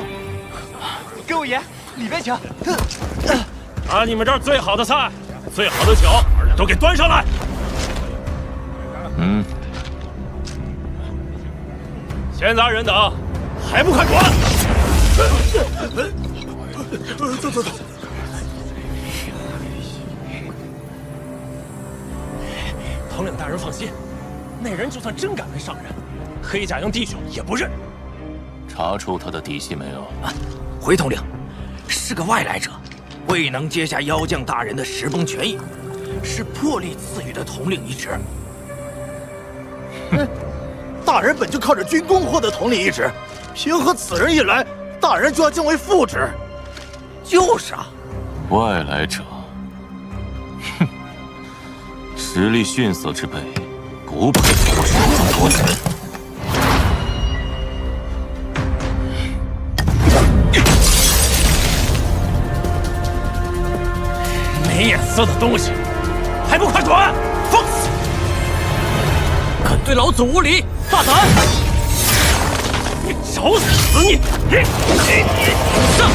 各位爷，里边请。把你们这儿最好的菜、最好的酒都给端上来。闲杂人等，还不快滚！走。统领大人放心，那人就算真敢问上人，黑甲阳弟兄也不认。查出他的底细没有？回统领，是个外来者，未能接下妖将大人的石崩权益，是破例赐予的统领一职。大人本就靠着军功获得统领一职，凭何此人一来，大人就要降为副职？就是啊，外来者，哼，实力逊色之辈，不配在我手中夺权。没眼色的东西，还不快滚！放肆！敢对老祖无礼，大胆！找死你！上！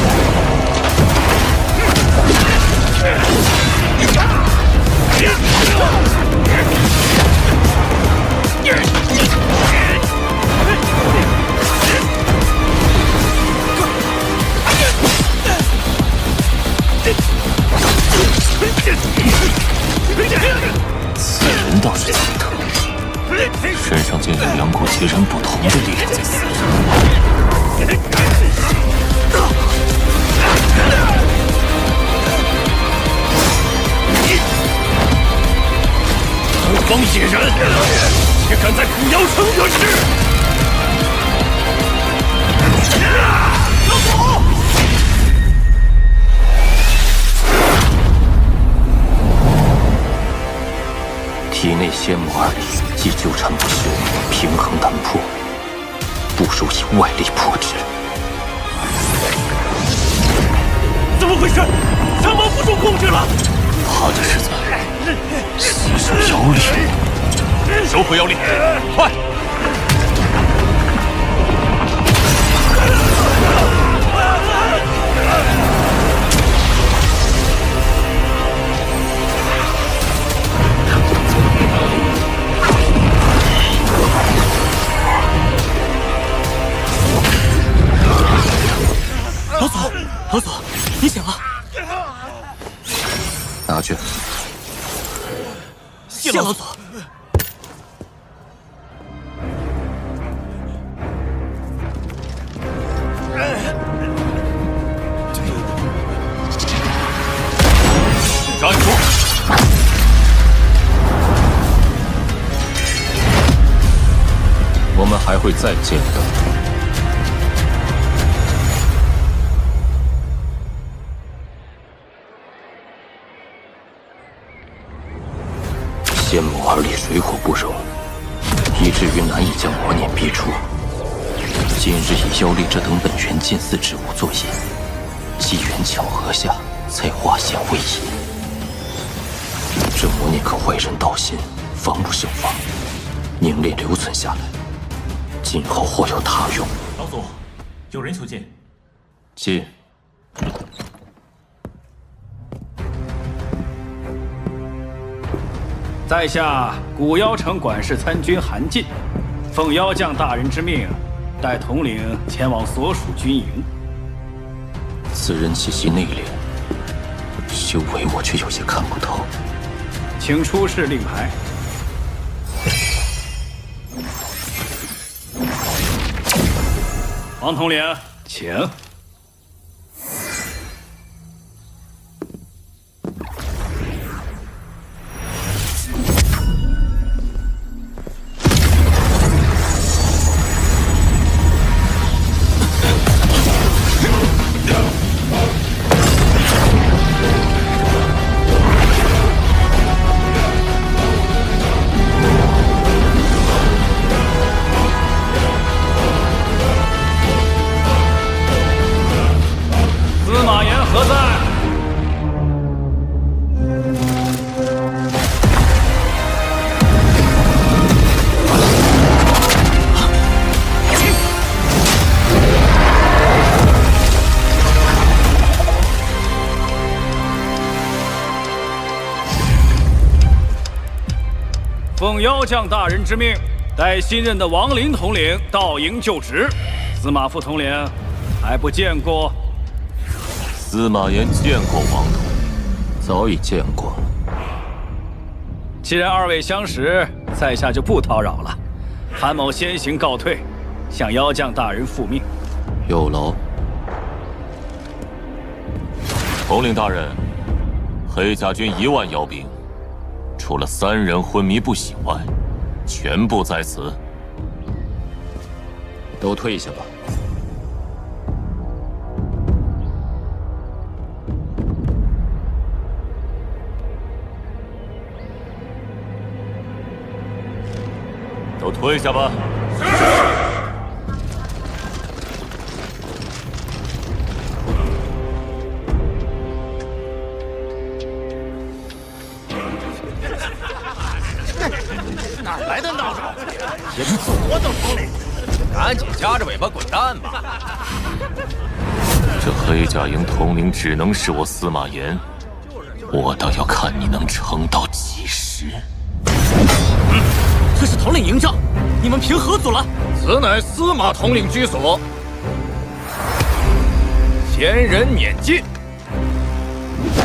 此人倒是奇特，身上竟有两股截然不同的力量在撕着。东方野人，竟敢在古瑶城惹事！老祖！体内仙魔二力既纠缠不休，平衡难破，不如以外力破之。怎么回事？三王不受控制了！怕的是在吸收妖力。收回妖力，快！老祖，你醒了。拿去。谢老祖。站住！我们还会再见的。仙魔二力水火不容，以至于难以将魔念逼出。今日以妖力这等本源近似之物作引，机缘巧合下才化险为夷。这魔念可坏人道心，防不胜防，凝练留存下来，今后或有他用。老祖，有人求见。进。在下古妖城管事参军韩进，奉妖将大人之命，带统领前往所属军营。此人气息内敛，修为我却有些看不透。请出示令牌。王统领，请。奉妖将大人之命，带新任的王林统领到营就职。司马副统领还不见过？司马炎见过王统，早已见过。既然二位相识，在下就不叨扰了。韩某先行告退，向妖将大人复命。有劳。统领大人，黑甲军1万妖兵。除了3人昏迷不醒外，全部在此。都退下吧。都退下吧。哪来的孬种？也是活的统领，赶紧夹着尾巴滚蛋吧！这黑甲营统领只能是我司马炎，我倒要看你能撑到几时。这是统领营帐，你们凭何阻拦？此乃司马统领居所，闲人免进。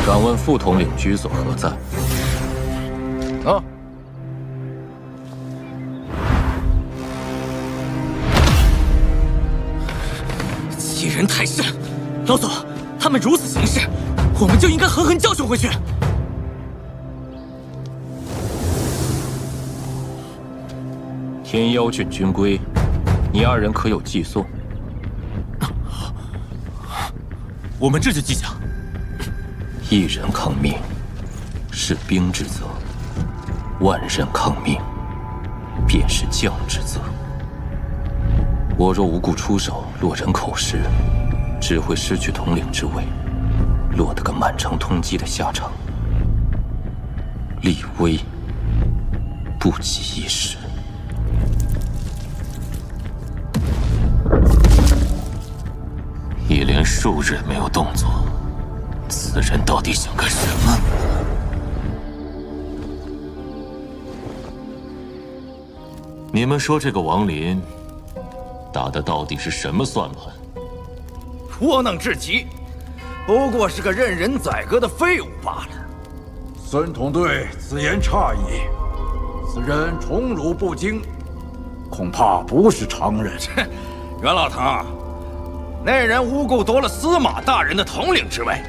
敢问副统领居所何在？啊。欺人太甚！老祖，他们如此行事，我们就应该狠狠教训回去。天妖郡军规，你二人可有记诵？我们这就记下。一人抗命，是兵之责；万人抗命，便是将之责。我若无故出手，落人口实，只会失去统领之位，落得个满城通缉的下场。立威不及一时。已连数日没有动作，此人到底想干什么？你们说这个王林打的到底是什么算盘？窝囊至极，不过是个任人宰割的废物罢了。孙统队此言差矣，此人宠辱不惊，恐怕不是常人。袁老头，那人无故夺了司马大人的统领之位，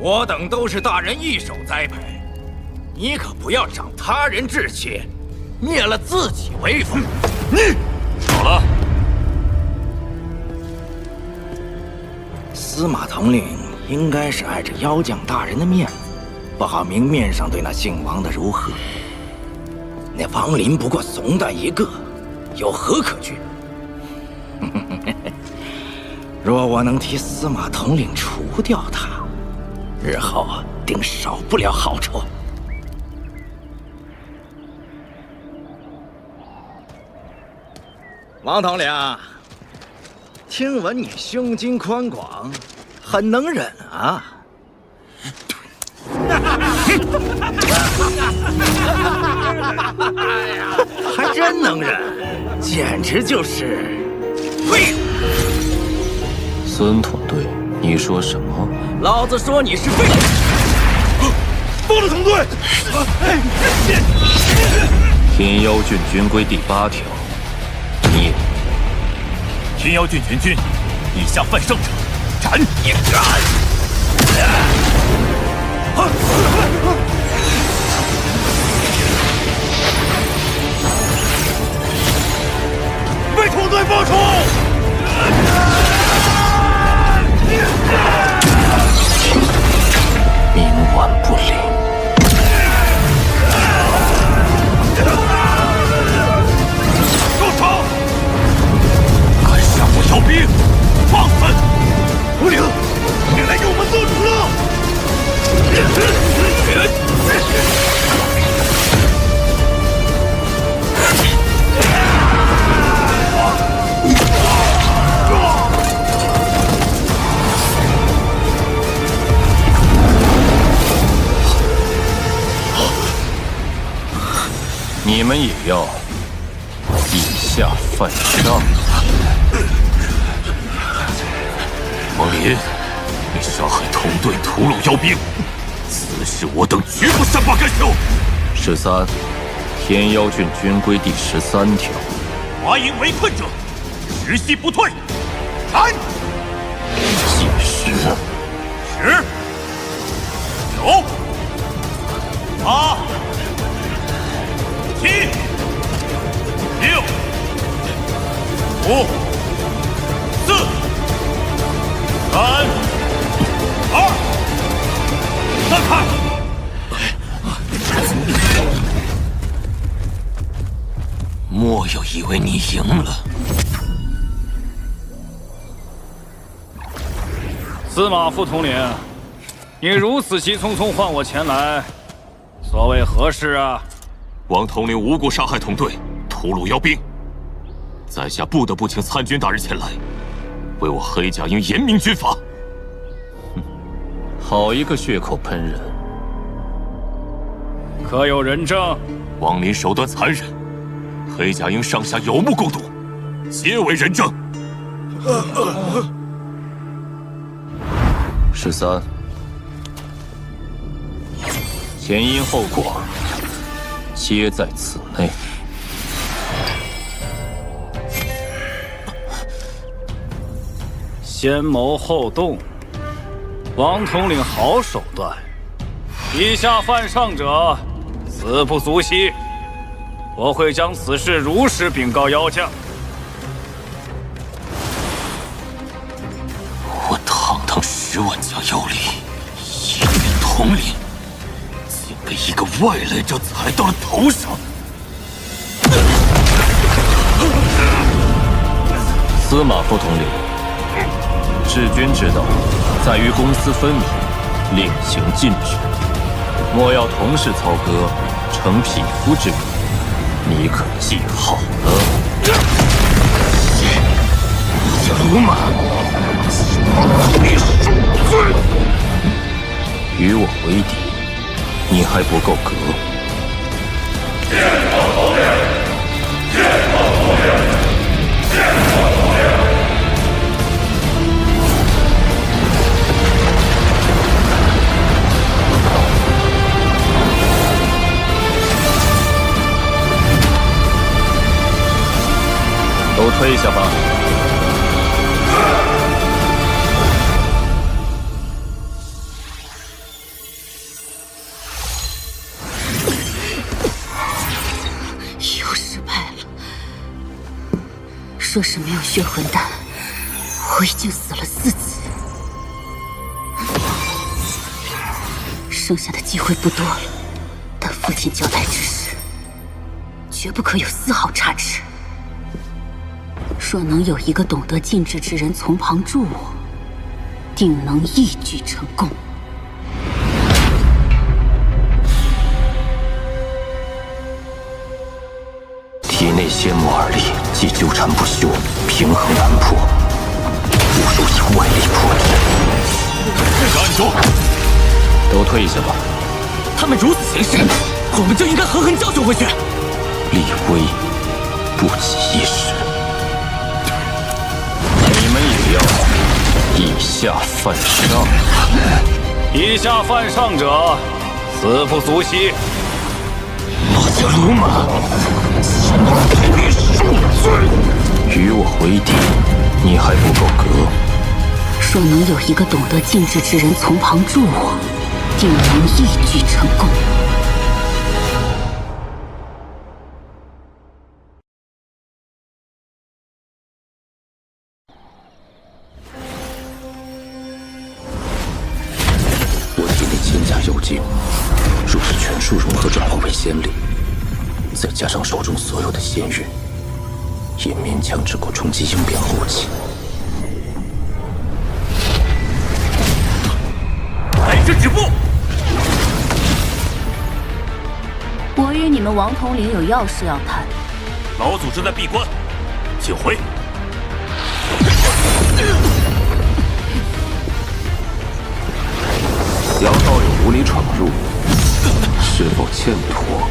我等都是大人一手栽培，你可不要长他人志气，灭了自己威风。好了，司马统领应该是碍着妖将大人的面子，不好明面上对那姓王的如何。那王林不过怂蛋一个，有何可惧？若我能替司马统领除掉他，日后定少不了好处。王统领，听闻你胸襟宽广，很能忍啊！还真能忍，简直就是废物！孙统队，你说什么？老子说你是废物！报了统队！天妖郡军规第8条，灭。天妖郡全军以下犯上者，斩！你斩！为统队报仇！冥顽不灵。住手！敢杀我妖兵，放肆！统领，你来给我们做主了！你们也要以下犯上。王林，你杀害统队，屠戮妖兵，此事我等绝不善罢甘休。13，天妖郡军规第13条，华营围困者，时息不退，斩！计时。10、9、8、7、6、5、4、3、2，散开！莫有以为你赢了。司马副统领，你如此急匆匆唤我前来，所谓何事啊？王统领无故杀害统队，屠戮妖兵，在下不得不请参军大人前来，为我黑甲营严明军法。好一个血口喷人！可有人证？王林手段残忍，黑甲营上下有目共睹，皆为人证。13，前因后果皆在此内。先谋后动，王统领好手段，以下犯上者，死不足惜。我会将此事如实禀告妖将。我堂堂10万家妖力，一员统领，竟被一个外来者踩到了头上。司马副统领，治军之道，在于公私分明，令行禁止。莫要同事操戈，成匹夫之名。你可记好了？鲁马，你恕罪！与我为敌，你还不够格。见过统领，见过统领，见过统领。都退下吧。又失败了。若是没有血魂丹，我已经死了4次。剩下的机会不多了，但父亲交代之事，绝不可有丝毫差池。若能有一个懂得禁制之人从旁助我，定能一举成功。体内仙魔2力既纠缠不休，平衡难破，不如以外力破之。站住！都退下吧。他们如此行事，我们就应该狠狠教训回去。立威不及一时。你们也要以下犯上。以下犯上者，死不足惜。老家鲁马，你恕罪！与我为敌，你还不够格。若能有一个懂得禁制之人从旁助我，定能一举成功。幽精，若是全数融合转化为仙力，再加上手中所有的仙玉，也勉强只够冲击应变后期。来这止步！我与你们王统领有要事要谈。老祖正在闭关，请回。小道友无理闯入，是否欠妥？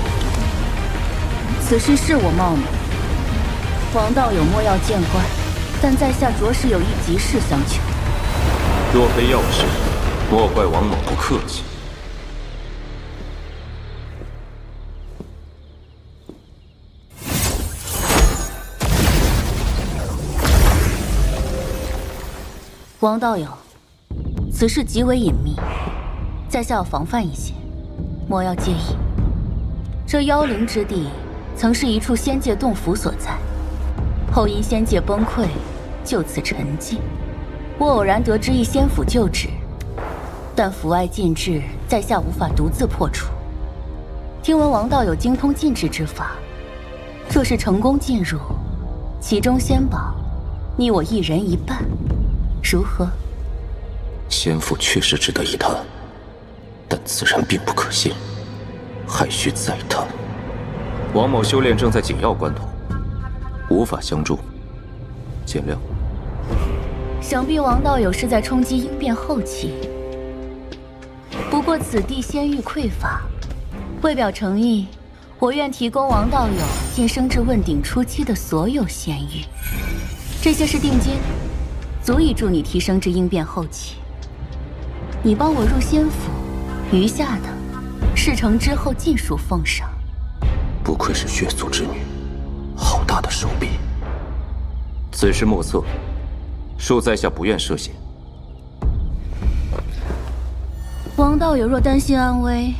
此事是我冒昧，王道友莫要见怪，但在下着实有一急事相求。若非要事，莫怪王某不客气。王道友，此事极为隐秘，在下要防范一些，莫要介意。这妖灵之地曾是一处仙界洞府所在，后因仙界崩溃，就此沉寂。我偶然得知一仙府旧址，但府外禁制，在下无法独自破除。听闻王道友精通禁制之法，若是成功进入，其中仙宝，你我一人一半，如何？仙府确实值得一谈，但此人并不可信，还需再谈。王某修炼正在紧要关头，无法相助，见谅。想必王道友是在冲击应变后期。不过此地仙域匮乏，为表诚意，我愿提供王道友晋升至问鼎初期的所有仙域。这些是定金，足以助你提升至应变后期。你帮我入仙府，余下的事成之后尽数奉上。不愧是血族之女，好大的手笔。此事莫测，恕在下不愿涉险。龙道友若担心安危，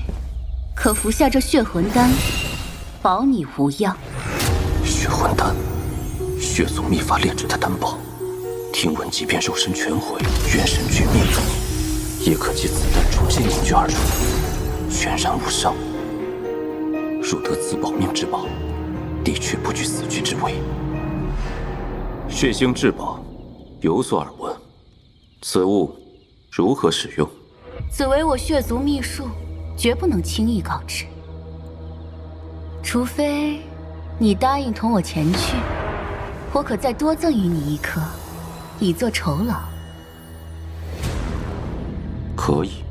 可服下这血魂丹，保你无恙。血魂丹，血族秘法炼制的丹宝，听闻即便肉身全毁，元神俱灭，也可借子弹逐渐凝聚而出，全然无伤。若得此保命之宝，的确不惧死局之危。血腥至宝，有所耳闻，此物如何使用？此为我血族秘术，绝不能轻易告知。除非你答应同我前去，我可再多赠予你一颗，以作酬劳。可以。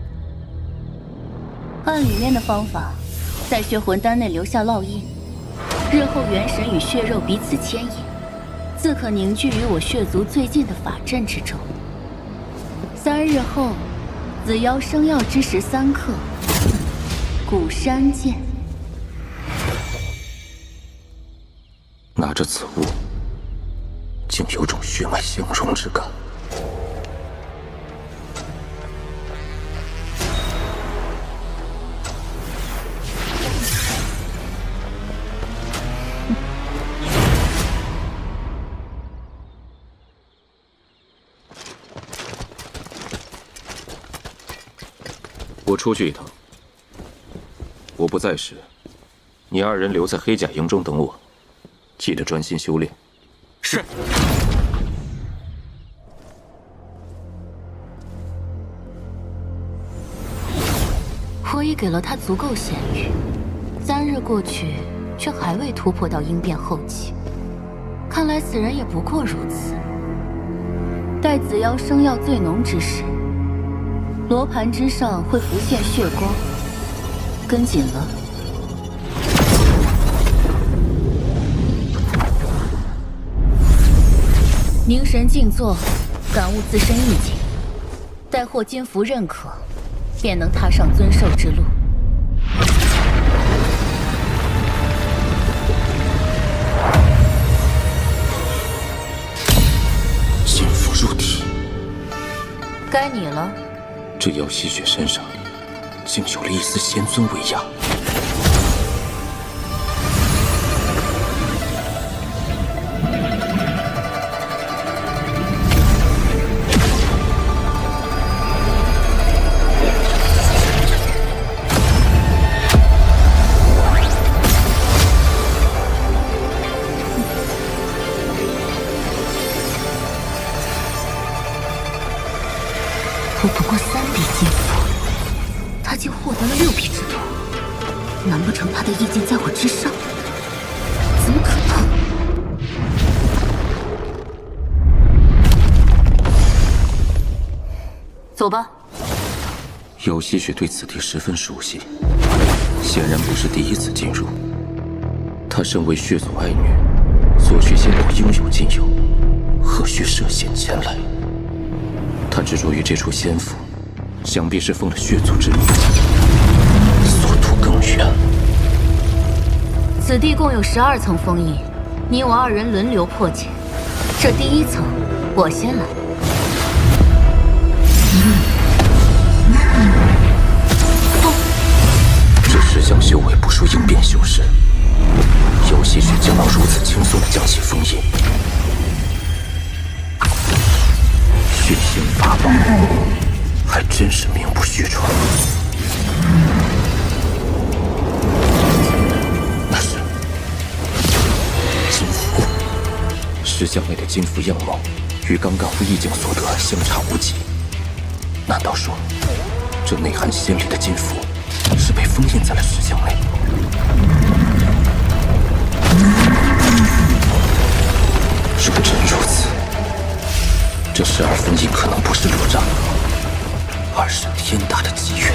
按里面的方法，在血魂丹内留下烙印，日后元神与血肉彼此牵引，自可凝聚于我血族最近的法阵之中。3日后，子妖生药之时3刻，古山见。拿着此物，竟有种血脉相融之感。我出去一趟，我不在时，你2人留在黑甲营中等我，记得专心修炼。是。我已给了他足够闲余，3日过去，却还未突破到应变后期。看来此人也不过如此。待子妖生药最浓之时，罗盘之上会浮现血光，跟紧了。凝神静坐，感悟自身意境，待获金符认可，便能踏上尊兽之路。金符入体，该你了。这妖吸血身上，竟有了一丝仙尊威压。我不过3笔金符，他竟获得了6笔之多，难不成他的意境在我之上？怎么可能？走吧。妖吸血对此地十分熟悉，显然不是第一次进入。她身为血族爱女，所需仙宝应有尽有，何须涉险前来？他执着于这处仙府，想必是奉了血族之命，所图更远。此地共有12层封印，你我2人轮流破解。这第1层，我先来。这石像修为不输应变修士，妖吸血竟能如此轻松地将其封印。血腥法宝，还真是名不虚传。那是金符，石像内的金符样貌与刚刚无意境所得相差无几。难道说，这内含仙力的金符是被封印在了石像内？若真如此，这12封印可能不是罗帐，而是天大的机缘。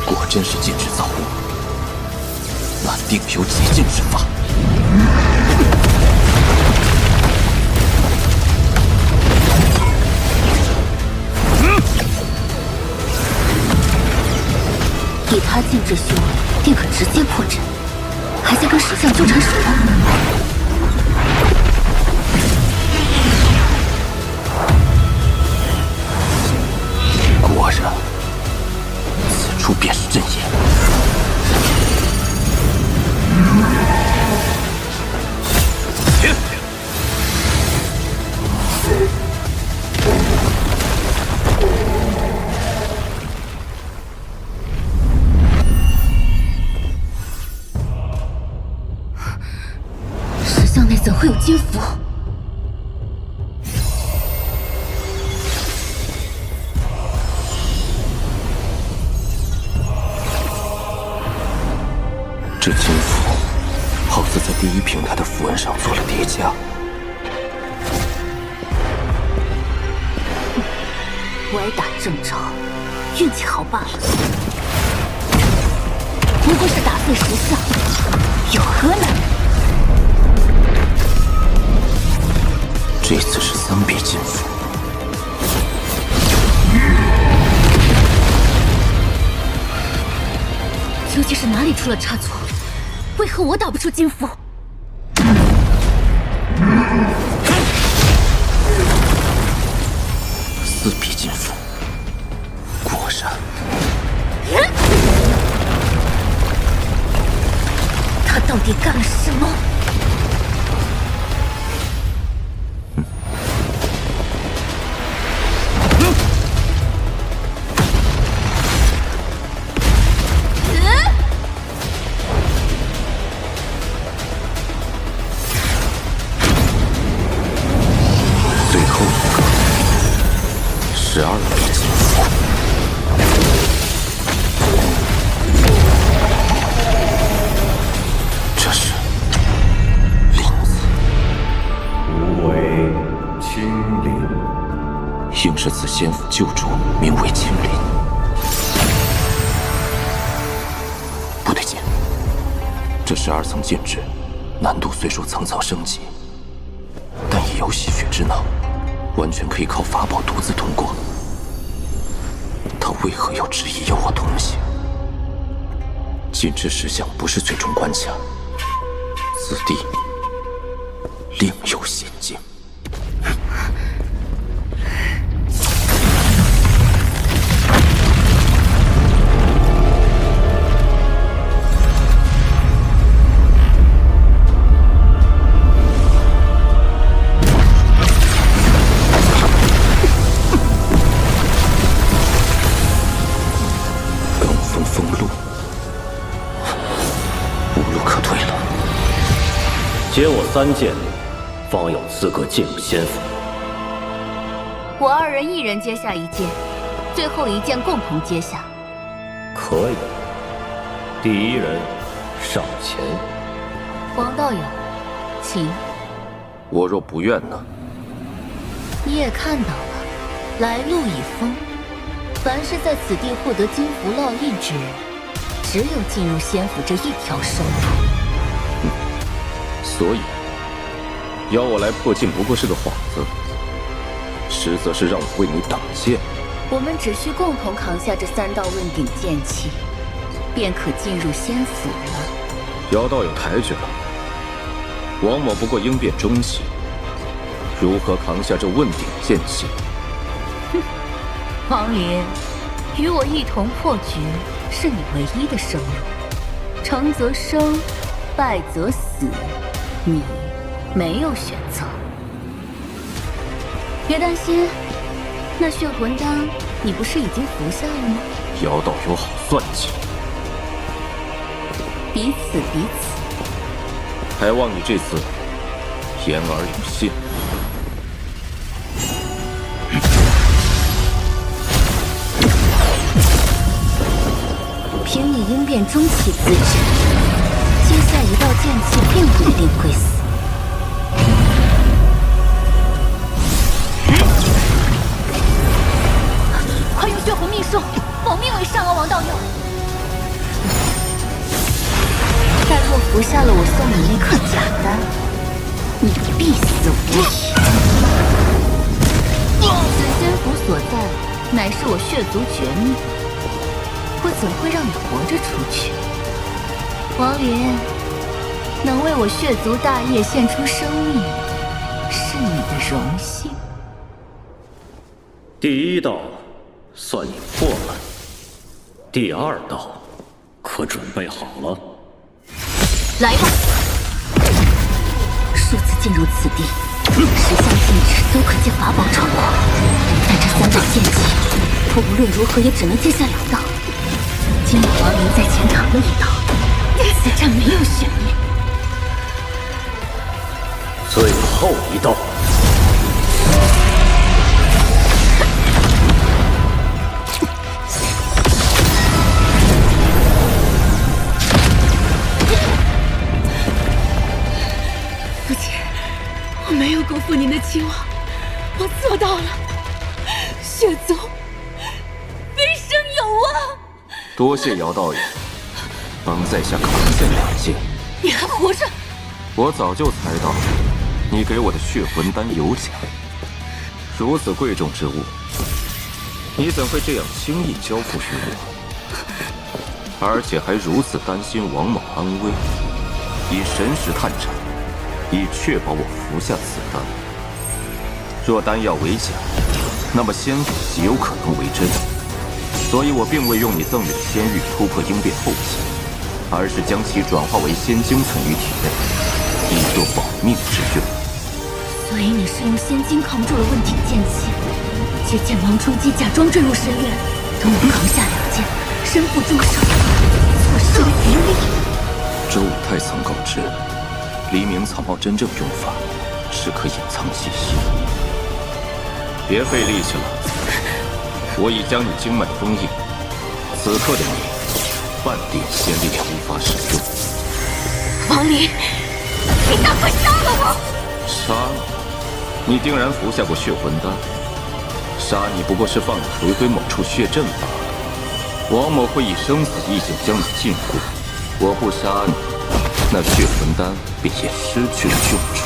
果真是禁制造物，那定有极尽之法。以他禁制修为，定可直接破阵，还在跟石像纠缠什么？果然，此处便是阵眼。停！石像内怎会有金符？这金符好似在第一平台的符文上做了叠加。歪打正着，运气好罢了。不过是打碎石像，有何难？这次是3笔金符。究竟是哪里出了差错？为何我打不出金符？4笔金符，果然。他到底干了什么？最后一个12笔金符。这是林子。无为青林，应是此仙府旧主，名为青林。不对劲，这12层禁制，难度虽说层层升级，但已有吸血之能，完全可以靠法宝独自通过。他为何要执意要我同行？禁制石像不是最终关卡，此地另有险境。接我3剑，方有资格进入仙府。我2人1人接下1剑，最后1剑共同接下。可以。第1人上前。王道友，请。我若不愿呢？你也看到了，来路已封。凡是在此地获得金符烙印之人，只有进入仙府这一条生路。所以，邀我来破镜不过是个幌子，实则是让我为你挡剑。我们只需共同扛下这3道问鼎剑气，便可进入仙府了。姚道有抬举了，王某不过应变中期，如何扛下这问鼎剑气？哼，王林，与我一同破局，是你唯一的生路。成则生，败则死。你没有选择，别担心，那血魂丹你不是已经服下了吗？姚道友好算计，彼此彼此，还望你这次言而有信。凭你应变中期资质，接下1道剑气并不一定会死。快用血魂命寿，保命为上啊，王道友！待若服下了我送你那颗假丹，你必死无疑。此仙府所在，乃是我血族绝密。我怎会让你活着出去？王林，能为我血族大业献出生命，是你的荣幸。第一道算你破了，第二道可准备好了？来吧！数次进入此地，10项禁止都可借法宝闯过，但这3道剑气，我无论如何也只能接下2道。今日王林在前挡了1道，此战没有悬念。最后一道。父亲，我没有辜负您的期望，我做到了。血族飞升有望。多谢姚道友，帮在下扛下2剑。你还活着？我早就猜到，你给我的血魂丹有假。如此贵重之物，你怎会这样轻易交付于我？而且还如此担心王某安危，以神识探查，以确保我服下此丹。若丹药为假，那么仙符极有可能为真。所以我并未用你赠予的仙玉突破应变后期，而是将其转化为仙精存于体内，以作保命之用。所以你是用仙精扛住了问鼎剑气，借剑芒冲击，假装坠入深渊，等我扛下2剑，身负重伤，错失了余力。周武太曾告知，黎明草帽真正用法是可隐藏气息。别费力气了，我已将你经脉封印，此刻的你，半点仙力也无法使用。王林，你大快杀了我！杀你？你定然服下过血魂丹，杀你不过是放你回归某处血阵罢了。王某会以生死一境将你禁锢，我不杀你，那血魂丹便也失去了用处。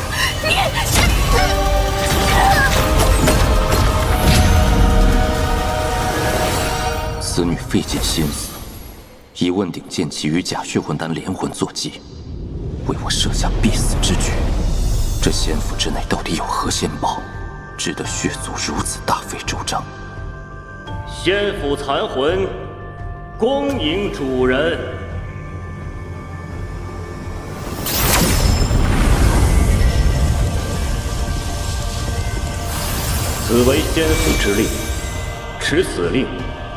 此女费尽心思，以问鼎剑气与假血魂丹连魂作计，为我设下必死之局。这仙府之内到底有何仙宝，值得血族如此大费周章？仙府残魂，恭迎主人。此为仙府之令，持此令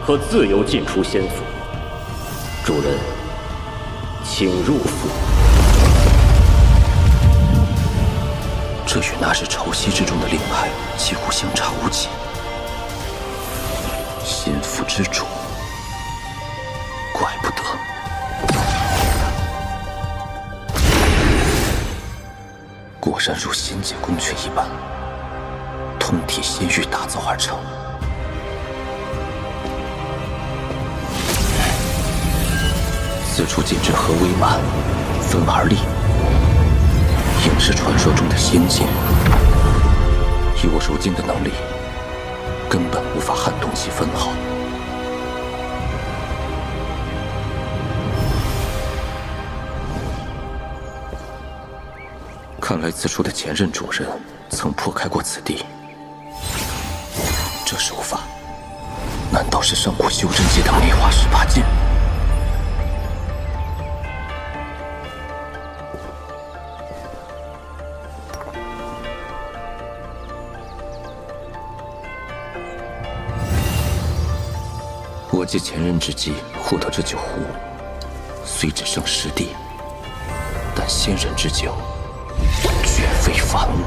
可自由进出仙府。主人，请入府。这与那日潮汐之中的令牌几乎相差无几。仙府之主，怪不得。果然如仙界宫阙一般，通体仙玉打造而成。此处剑之何为满，分而立，应是传说中的仙剑。以我如今的能力，根本无法撼动其分毫。看来此处的前任主人曾破开过此地。这手法，难道是上古修真界的梅花18剑？我借前任之机获得这酒壶，虽只剩10滴，但仙人之酒绝非凡物。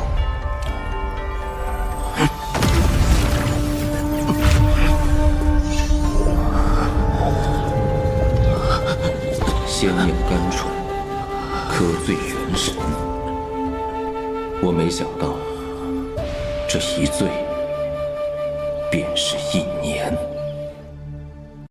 鲜艳甘醇，可醉元神。我没想到，这一醉便是1年。